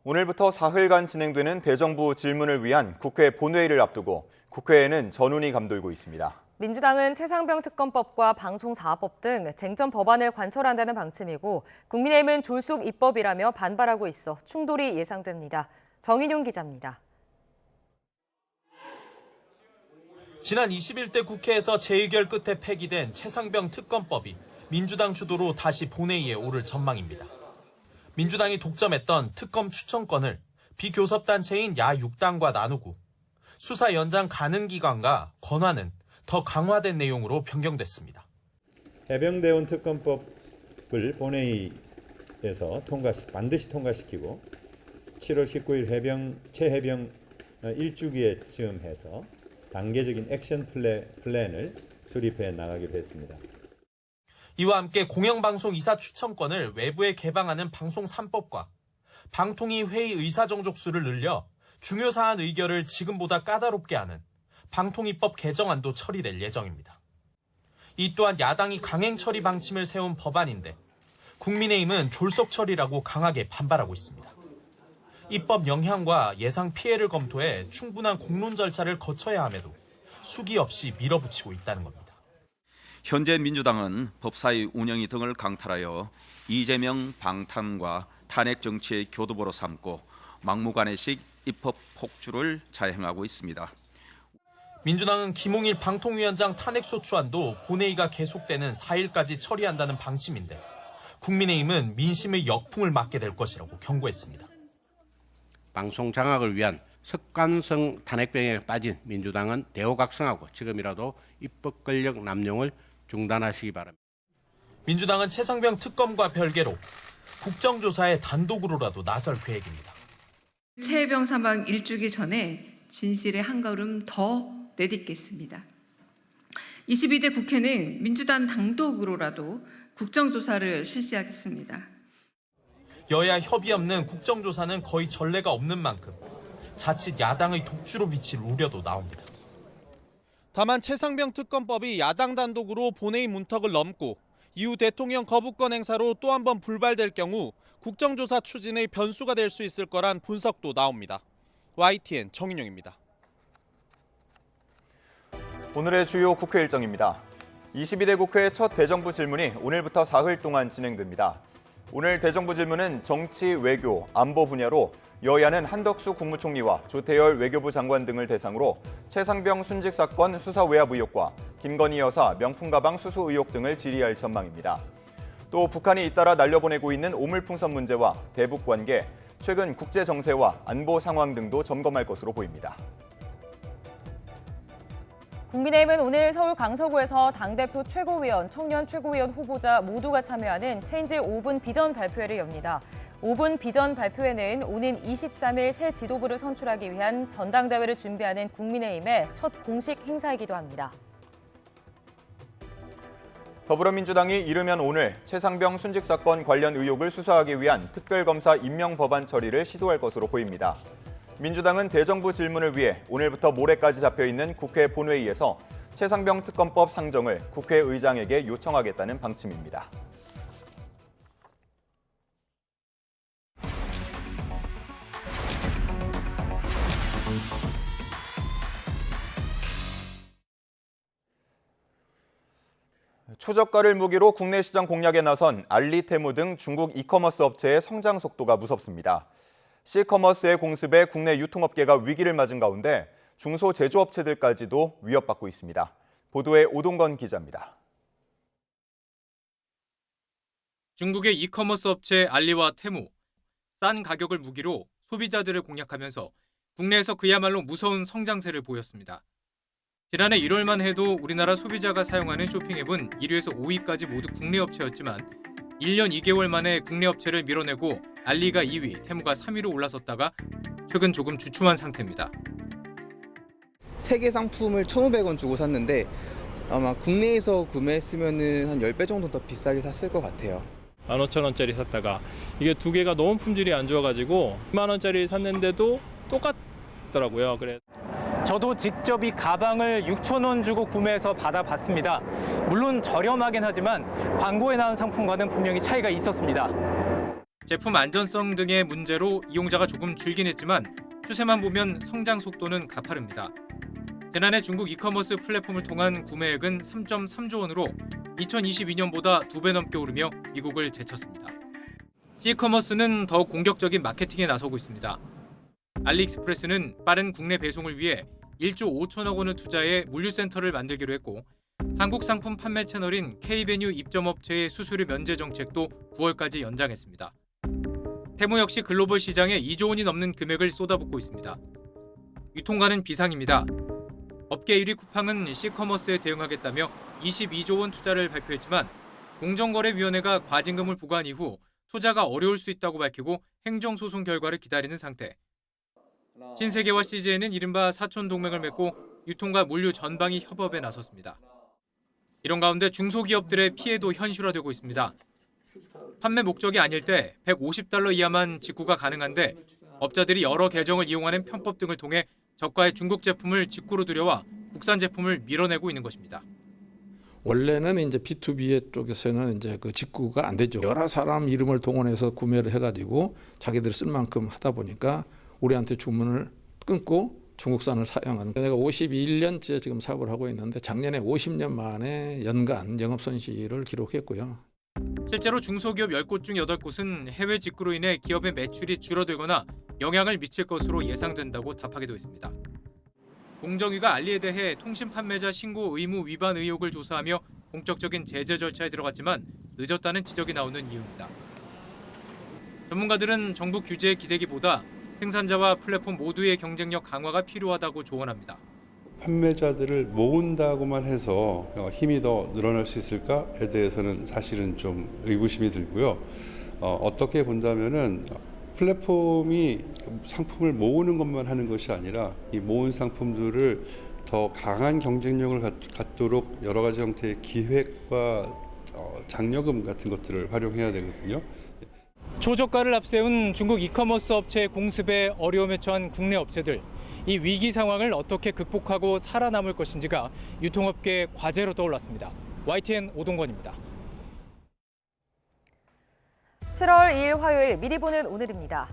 [SPEAKER 1] 오늘부터 사흘간 진행되는 대정부 질문을 위한 국회 본회의를 앞두고 국회에는 전운이 감돌고 있습니다.
[SPEAKER 2] 민주당은 최상병 특검법과 방송사업법 등 쟁점 법안을 관철한다는 방침이고 국민의힘은 졸속 입법이라며 반발하고 있어 충돌이 예상됩니다. 정인용 기자입니다.
[SPEAKER 17] 지난 21대 국회에서 재의결 끝에 폐기된 최상병 특검법이 민주당 주도로 다시 본회의에 오를 전망입니다. 민주당이 독점했던 특검 추천권을 비교섭단체인 야 6당과 나누고 수사 연장 가능 기간과 권한은 더 강화된 내용으로 변경됐습니다.
[SPEAKER 18] 해병대원 특검법을 본회의에서 반드시 통과시키고 7월 19일 최해병 1주기에 해서 단계적인 액션 플랜을 수립해 나가기로 했습니다.
[SPEAKER 17] 이와 함께 공영방송 이사 추천권을 외부에 개방하는 방송 3법과 방통위 회의 의사정족수를 늘려 중요 사안 의결을 지금보다 까다롭게 하는 방통위법 개정안도 처리될 예정입니다. 이 또한 야당이 강행 처리 방침을 세운 법안인데 국민의힘은 졸속 처리라고 강하게 반발하고 있습니다. 입법 영향과 예상 피해를 검토해 충분한 공론 절차를 거쳐야 함에도 수기 없이 밀어붙이고 있다는 겁니다.
[SPEAKER 19] 현재 민주당은 법사위 운영위 등을 강탈하여 이재명 방탄과 탄핵 정치의 교두보로 삼고 막무가내식 입법 폭주를 자행하고 있습니다.
[SPEAKER 17] 민주당은 김홍일 방통위원장 탄핵소추안도 본회의가 계속되는 4일까지 처리한다는 방침인데 국민의힘은 민심의 역풍을 맞게 될 것이라고 경고했습니다.
[SPEAKER 20] 방송 장악을 위한 습관성 탄핵병에 빠진 민주당은 대호각성하고 지금이라도 입법 권력 남용을 중단하시기 바랍니다.
[SPEAKER 17] 민주당은 최상병 특검과 별개로 국정조사에 단독으로라도 나설 계획입니다.
[SPEAKER 21] 최 해병 사망 1주기 전에 진실에 한 걸음 더 내딛겠습니다. 22대 국회는 민주당 단독으로라도 국정조사를 실시하겠습니다.
[SPEAKER 17] 여야 협의 없는 국정조사는 거의 전례가 없는 만큼 자칫 야당의 독주로 비칠 우려도 나옵니다. 다만 최상병 특검법이 야당 단독으로 본회의 문턱을 넘고 이후 대통령 거부권 행사로 또 한 번 불발될 경우 국정조사 추진의 변수가 될 수 있을 거란 분석도 나옵니다. YTN 정인용입니다.
[SPEAKER 1] 오늘의 주요 국회 일정입니다. 22대 국회 첫 대정부 질문이 오늘부터 사흘 동안 진행됩니다. 오늘 대정부 질문은 정치, 외교, 안보 분야로 여야는 한덕수 국무총리와 조태열 외교부 장관 등을 대상으로 최상병 순직 사건 수사 외압 의혹과 김건희 여사 명품 가방 수수 의혹 등을 질의할 전망입니다. 또 북한이 잇따라 날려보내고 있는 오물풍선 문제와 대북 관계, 최근 국제 정세와 안보 상황 등도 점검할 것으로 보입니다.
[SPEAKER 2] 국민의힘은 오늘 서울 강서구에서 당대표 최고위원, 청년 최고위원 후보자 모두가 참여하는 체인지 5분 비전 발표회를 엽니다. 5분 비전 발표회는 오는 23일 새 지도부를 선출하기 위한 전당대회를 준비하는 국민의힘의 첫 공식 행사이기도 합니다.
[SPEAKER 1] 더불어민주당이 이르면 오늘 최상병 순직 사건 관련 의혹을 수사하기 위한 특별검사 임명 법안 처리를 시도할 것으로 보입니다. 민주당은 대정부 질문을 위해 오늘부터 모레까지 잡혀있는 국회 본회의에서 최상병 특검법 상정을 국회의장에게 요청하겠다는 방침입니다. 초저가를 무기로 국내 시장 공략에 나선 알리, 테무 등 중국 이커머스 업체의 성장 속도가 무섭습니다. C커머스의 공습에 국내 유통업계가 위기를 맞은 가운데 중소제조업체들까지도 위협받고 있습니다. 보도에 오동건 기자입니다.
[SPEAKER 22] 중국의 이커머스 업체 알리와 테무, 싼 가격을 무기로 소비자들을 공략하면서 국내에서 그야말로 무서운 성장세를 보였습니다. 지난해 1월만 해도 우리나라 소비자가 사용하는 쇼핑앱은 1위에서 5위까지 모두 국내 업체였지만 1년 2개월 만에 국내 업체를 밀어내고 알리가 2위, 테무가 3위로 올라섰다가 최근 조금 주춤한 상태입니다.
[SPEAKER 23] 3개 상품을 1,500원 주고 샀는데 아마 국내에서 구매했으면 한 10배 정도 더 비싸게 샀을 것 같아요.
[SPEAKER 24] 15,000원짜리 샀다가 이게 두 개가 너무 품질이 안 좋아가지고 10,000원짜리 샀는데도 똑같더라고요. 그래.
[SPEAKER 25] 저도 직접 이 가방을 6,000원 주고 구매해서 받아봤습니다. 물론 저렴하긴 하지만 광고에 나온 상품과는 분명히 차이가 있었습니다.
[SPEAKER 22] 제품 안전성 등의 문제로 이용자가 조금 줄긴 했지만 추세만 보면 성장 속도는 가파릅니다. 지난해 중국 이커머스 플랫폼을 통한 구매액은 3.3조 원으로 2022년보다 2배 넘게 오르며 미국을 제쳤습니다. C커머스는 더욱 공격적인 마케팅에 나서고 있습니다. 알리익스프레스는 빠른 국내 배송을 위해 1조 5천억 원을 투자해 물류센터를 만들기로 했고 한국 상품 판매 채널인 K베뉴 입점업체의 수수료 면제 정책도 9월까지 연장했습니다. 테무 역시 글로벌 시장에 2조 원이 넘는 금액을 쏟아붓고 있습니다. 유통가는 비상입니다. 업계 1위 쿠팡은 C커머스에 대응하겠다며 22조 원 투자를 발표했지만 공정거래위원회가 과징금을 부과한 이후 투자가 어려울 수 있다고 밝히고 행정소송 결과를 기다리는 상태. 신세계와 CJ는 이른바 사촌 동맹을 맺고 유통과 물류 전방위 협업에 나섰습니다. 이런 가운데 중소기업들의 피해도 현실화되고 있습니다. 판매 목적이 아닐 때 150달러 이하만 직구가 가능한데 업자들이 여러 계정을 이용하는 편법 등을 통해 저가의 중국 제품을 직구로 들여와 국산 제품을 밀어내고 있는 것입니다.
[SPEAKER 26] 원래는 이제 B2B 쪽에서는 이제 그 직구가 안 되죠. 여러 사람 이름을 동원해서 구매를 해가지고 자기들 쓸 만큼 하다 보니까 우리한테 주문을 끊고 중국산을 사용하는. 내가 51년째 지금 사업을 하고 있는데 작년에 50년 만에 연간 영업 손실을 기록했고요.
[SPEAKER 22] 실제로 중소기업 10곳 중 8곳은 해외 직구로 인해 기업의 매출이 줄어들거나 영향을 미칠 것으로 예상된다고 답하기도 했습니다. 공정위가 알리에 대해 통신 판매자 신고 의무 위반 의혹을 조사하며 본격적인 제재 절차에 들어갔지만 늦었다는 지적이 나오는 이유입니다. 전문가들은 정부 규제에 기대기보다 생산자와 플랫폼 모두의 경쟁력 강화가 필요하다고 조언합니다.
[SPEAKER 27] 판매자들을 모은다고만 해서 힘이 더 늘어날 수 있을까에 대해서는 사실은 좀 의구심이 들고요. 어떻게 본다면은 플랫폼이 상품을 모으는 것만 하는 것이 아니라 이 모은 상품들을 더 강한 경쟁력을 갖도록 여러 가지 형태의 기획과 장려금 같은 것들을 활용해야 되거든요.
[SPEAKER 25] 초저가를 앞세운 중국 이커머스 업체의 공습에 어려움에 처한 국내 업체들. 이 위기 상황을 어떻게 극복하고 살아남을 것인지가 유통업계의 과제로 떠올랐습니다. YTN 오동건입니다.
[SPEAKER 2] 7월 2일 화요일 미리 보는 오늘입니다.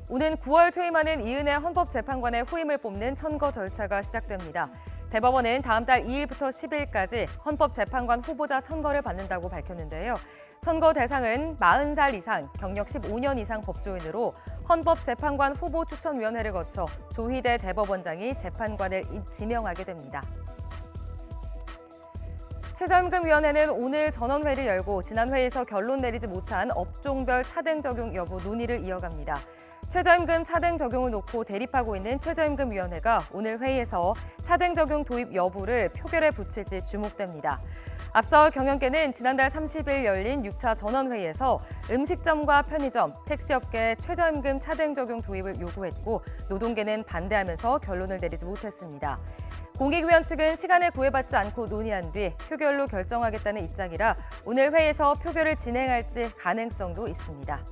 [SPEAKER 2] 오는 9월 퇴임하는 이은혜 헌법재판관의 후임을 뽑는 천거 절차가 시작됩니다. 대법원은 다음 달 2일부터 10일까지 헌법재판관 후보자 천거를 받는다고 밝혔는데요. 천거 대상은 40살 이상, 경력 15년 이상 법조인으로 헌법재판관 후보추천위원회를 거쳐 조희대 대법원장이 재판관을 지명하게 됩니다. 최저임금위원회는 오늘 전원회를 열고 지난 회의에서 결론 내리지 못한 업종별 차등 적용 여부 논의를 이어갑니다. 최저임금 차등 적용을 놓고 대립하고 있는 최저임금위원회가 오늘 회의에서 차등 적용 도입 여부를 표결에 붙일지 주목됩니다. 앞서 경영계는 지난달 30일 열린 6차 전원회의에서 음식점과 편의점, 택시업계의 최저임금 차등 적용 도입을 요구했고 노동계는 반대하면서 결론을 내리지 못했습니다. 공익위원 측은 시간을 구애받지 않고 논의한 뒤 표결로 결정하겠다는 입장이라 오늘 회의에서 표결을 진행할지 가능성도 있습니다.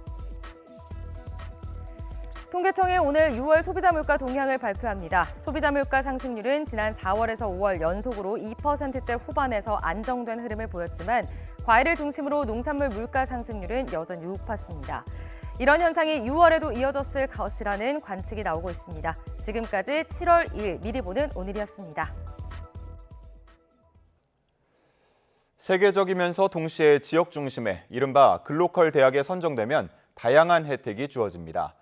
[SPEAKER 2] 통계청이 오늘 6월 소비자 물가 동향을 발표합니다. 소비자 물가 상승률은 지난 4월에서 5월 연속으로 2%대 후반에서 안정된 흐름을 보였지만 과일을 중심으로 농산물 물가 상승률은 여전히 높았습니다. 이런 현상이 6월에도 이어졌을 것이라는 관측이 나오고 있습니다. 지금까지 7월 2일 미리 보는 오늘이었습니다.
[SPEAKER 1] 세계적이면서 동시에 지역 중심의 이른바 글로컬 대학에 선정되면 다양한 혜택이 주어집니다.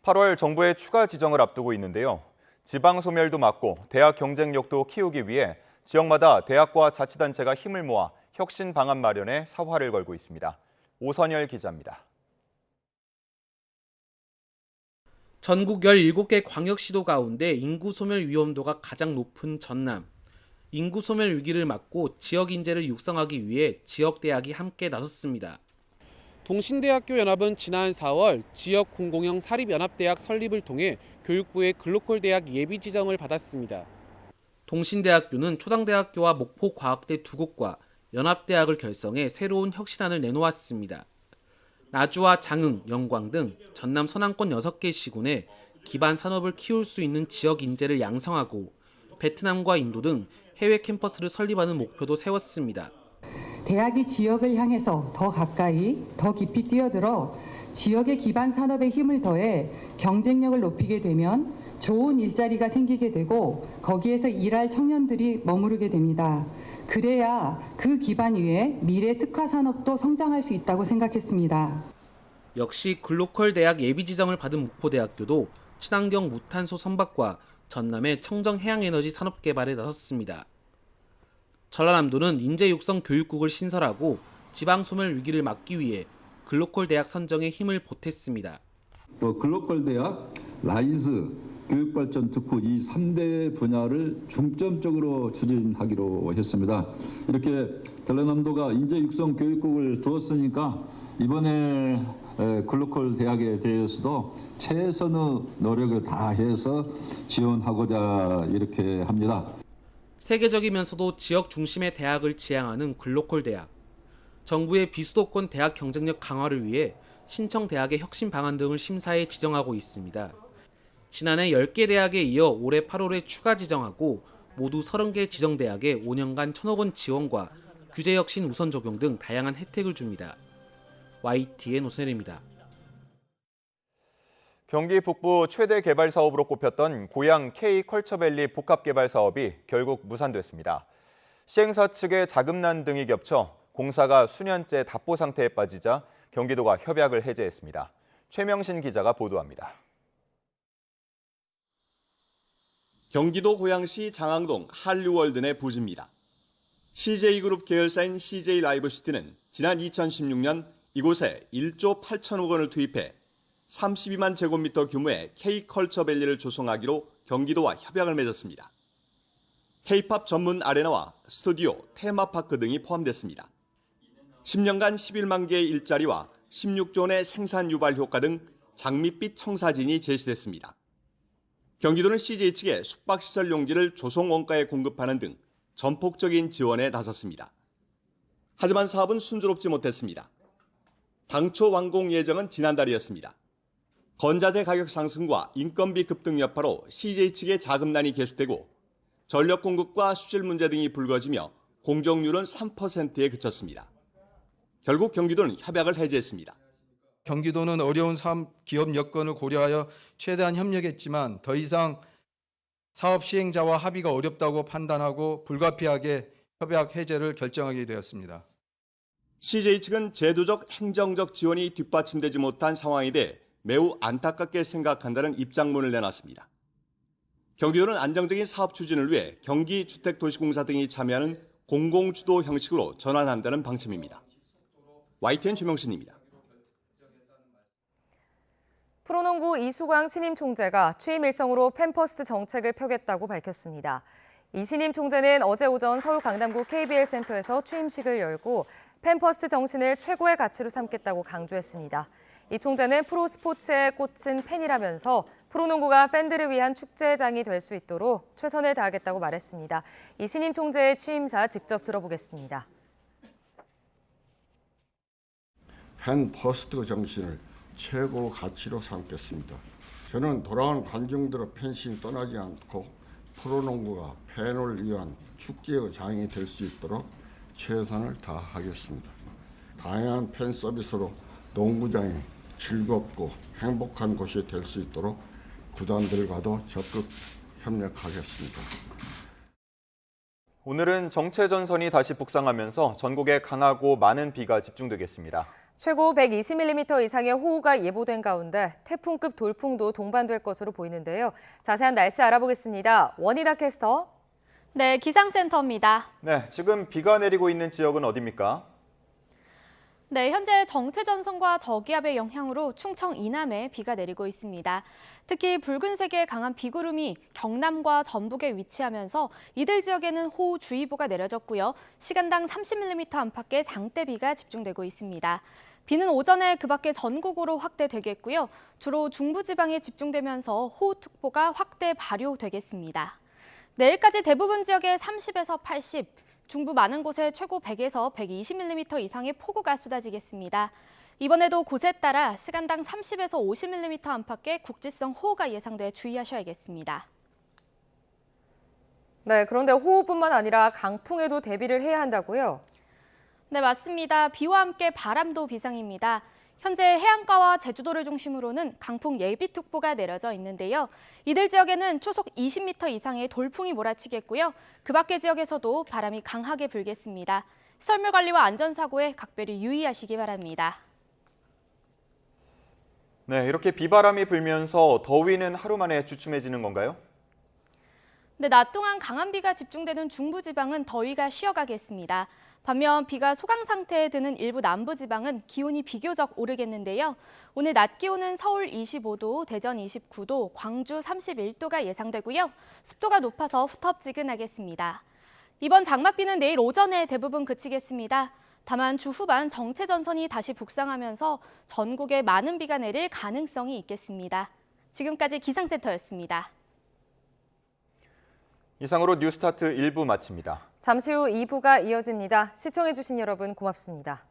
[SPEAKER 1] 8월 정부의 추가 지정을 앞두고 있는데요. 지방 소멸도 막고 대학 경쟁력도 키우기 위해 지역마다 대학과 자치단체가 힘을 모아 혁신 방안 마련에 사활을 걸고 있습니다. 오선열 기자입니다.
[SPEAKER 3] 전국 17개 광역시도 가운데 인구 소멸 위험도가 가장 높은 전남. 인구 소멸 위기를 막고 지역 인재를 육성하기 위해 지역 대학이 함께 나섰습니다.
[SPEAKER 4] 동신대학교 연합은 지난 4월 지역 공공형 사립연합대학 설립을 통해 교육부의 글로컬 대학 예비 지정을 받았습니다.
[SPEAKER 3] 동신대학교는 초당대학교와 목포과학대 두 곳과 연합대학을 결성해 새로운 혁신안을 내놓았습니다. 나주와 장흥, 영광 등 전남 서남권 6개 시군에 기반 산업을 키울 수 있는 지역 인재를 양성하고 베트남과 인도 등 해외 캠퍼스를 설립하는 목표도 세웠습니다.
[SPEAKER 5] 대학이 지역을 향해서 더 가까이, 더 깊이 뛰어들어 지역의 기반 산업에 힘을 더해 경쟁력을 높이게 되면 좋은 일자리가 생기게 되고 거기에서 일할 청년들이 머무르게 됩니다. 그래야 그 기반 위에 미래 특화 산업도 성장할 수 있다고 생각했습니다.
[SPEAKER 3] 역시 글로컬 대학 예비 지정을 받은 목포대학교도 친환경 무탄소 선박과 전남의 청정 해양에너지 산업 개발에 나섰습니다. 전라남도는 인재 육성 교육국을 신설하고 지방 소멸 위기를 막기 위해 글로컬 대학 선정에 힘을 보탰습니다.
[SPEAKER 6] 글로컬 대학, 라이즈, 교육발전 특구 이 3대 분야를 중점적으로 추진하기로 했습니다. 이렇게 전라남도가 인재 육성 교육국을 두었으니까 이번에 글로컬 대학에 대해서도 최선의 노력을 다해서 지원하고자 이렇게 합니다.
[SPEAKER 3] 세계적이면서도 지역 중심의 대학을 지향하는 글로컬 대학. 정부의 비수도권 대학 경쟁력 강화를 위해 신청 대학의 혁신 방안 등을 심사해 지정하고 있습니다. 지난해 10개 대학에 이어 올해 8월에 추가 지정하고 모두 30개 지정대학에 5년간 1,000억 원 지원과 규제혁신 우선 적용 등 다양한 혜택을 줍니다. YTN 오선열입니다.
[SPEAKER 1] 경기 북부 최대 개발 사업으로 꼽혔던 고양 K컬처밸리 복합개발 사업이 결국 무산됐습니다. 시행사 측의 자금난 등이 겹쳐 공사가 수년째 답보 상태에 빠지자 경기도가 협약을 해제했습니다. 최명신 기자가 보도합니다.
[SPEAKER 7] 경기도 고양시 장항동 한류월드 내 부지입니다. CJ그룹 계열사인 CJ라이브시티는 지난 2016년 이곳에 1조 8천억 원을 투입해 32만 제곱미터 규모의 K컬처밸리를 조성하기로 경기도와 협약을 맺었습니다. K-팝 전문 아레나와 스튜디오, 테마파크 등이 포함됐습니다. 10년간 11만 개의 일자리와 16조 원의 생산 유발 효과 등 장밋빛 청사진이 제시됐습니다. 경기도는 CJ 측에 숙박시설 용지를 조성 원가에 공급하는 등 전폭적인 지원에 나섰습니다. 하지만 사업은 순조롭지 못했습니다. 당초 완공 예정은 지난달이었습니다. 건자재 가격 상승과 인건비 급등 여파로 CJ 측의 자금난이 계속되고 전력 공급과 수질 문제 등이 불거지며 공정률은 3%에 그쳤습니다. 결국 경기도는 협약을 해지했습니다.
[SPEAKER 8] 경기도는 어려운 기업 여건을 고려하여 최대한 협력했지만 더 이상 사업 시행자와 합의가 어렵다고 판단하고 불가피하게 협약 해제를 결정하게 되었습니다.
[SPEAKER 7] CJ 측은 제도적, 행정적 지원이 뒷받침되지 못한 상황에 대해 매우 안타깝게 생각한다는 입장문을 내놨습니다. 경기도는 안정적인 사업 추진을 위해 경기주택도시공사 등이 참여하는 공공주도 형식으로 전환한다는 방침입니다. YTN 최명신입니다.
[SPEAKER 2] 프로농구 이수광 신임 총재가 취임 일성으로 팬퍼스트 정책을 펴겠다고 밝혔습니다. 이 신임 총재는 어제 오전 서울 강남구 KBL 센터에서 취임식을 열고 팬퍼스트 정신을 최고의 가치로 삼겠다고 강조했습니다. 이 총재는 프로스포츠에 꽂힌 팬이라면서 프로농구가 팬들을 위한 축제장이 될 수 있도록 최선을 다하겠다고 말했습니다. 이 신임 총재의 취임사 직접 들어보겠습니다.
[SPEAKER 9] 팬퍼스트 정신을 최고 가치로 삼겠습니다. 저는 돌아온 관중들의 팬심이 떠나지 않고 프로농구가 팬을 위한 축제의 장이 될 수 있도록 최선을 다하겠습니다. 다양한 팬 서비스로 농구장이 즐겁고 행복한 곳이 될 수 있도록 구단들과도 적극 협력하겠습니다.
[SPEAKER 1] 오늘은 정체전선이 다시 북상하면서 전국에 강하고 많은 비가 집중되겠습니다.
[SPEAKER 2] 최고 120mm 이상의 호우가 예보된 가운데 태풍급 돌풍도 동반될 것으로 보이는데요. 자세한 날씨 알아보겠습니다. 원희다 캐스터.
[SPEAKER 10] 네, 기상센터입니다.
[SPEAKER 1] 네, 지금 비가 내리고 있는 지역은 어디입니까?
[SPEAKER 10] 네, 현재 정체전선과 저기압의 영향으로 충청 이남에 비가 내리고 있습니다. 특히 붉은색의 강한 비구름이 경남과 전북에 위치하면서 이들 지역에는 호우주의보가 내려졌고요. 시간당 30mm 안팎의 장대비가 집중되고 있습니다. 비는 오전에 그 밖에 전국으로 확대되겠고요. 주로 중부지방에 집중되면서 호우특보가 확대 발효되겠습니다. 내일까지 대부분 지역에 30에서 80, 중부 많은 곳에 최고 100에서 120mm 이상의 폭우가 쏟아지겠습니다. 이번에도 곳에 따라 시간당 30에서 50mm 안팎의 국지성 호우가 예상돼 주의하셔야겠습니다.
[SPEAKER 2] 네, 그런데 호우뿐만 아니라 강풍에도 대비를 해야 한다고요?
[SPEAKER 10] 네, 맞습니다. 비와 함께 바람도 비상입니다. 현재 해안가와 제주도를 중심으로는 강풍 예비특보가 내려져 있는데요. 이들 지역에는 초속 20m 이상의 돌풍이 몰아치겠고요. 그 밖의 지역에서도 바람이 강하게 불겠습니다. 시설물 관리와 안전사고에 각별히 유의하시기 바랍니다.
[SPEAKER 1] 네, 이렇게 비바람이 불면서 더위는 하루 만에 주춤해지는 건가요?
[SPEAKER 10] 네, 낮 동안 강한 비가 집중되는 중부지방은 더위가 쉬어가겠습니다. 반면 비가 소강 상태에 드는 일부 남부지방은 기온이 비교적 오르겠는데요. 오늘 낮 기온은 서울 25도, 대전 29도, 광주 31도가 예상되고요. 습도가 높아서 후텁지근하겠습니다. 이번 장맛비는 내일 오전에 대부분 그치겠습니다. 다만 주 후반 정체전선이 다시 북상하면서 전국에 많은 비가 내릴 가능성이 있겠습니다. 지금까지 기상센터였습니다.
[SPEAKER 1] 이상으로 뉴스타트 1부 마칩니다.
[SPEAKER 2] 잠시 후 2부가 이어집니다. 시청해주신 여러분 고맙습니다.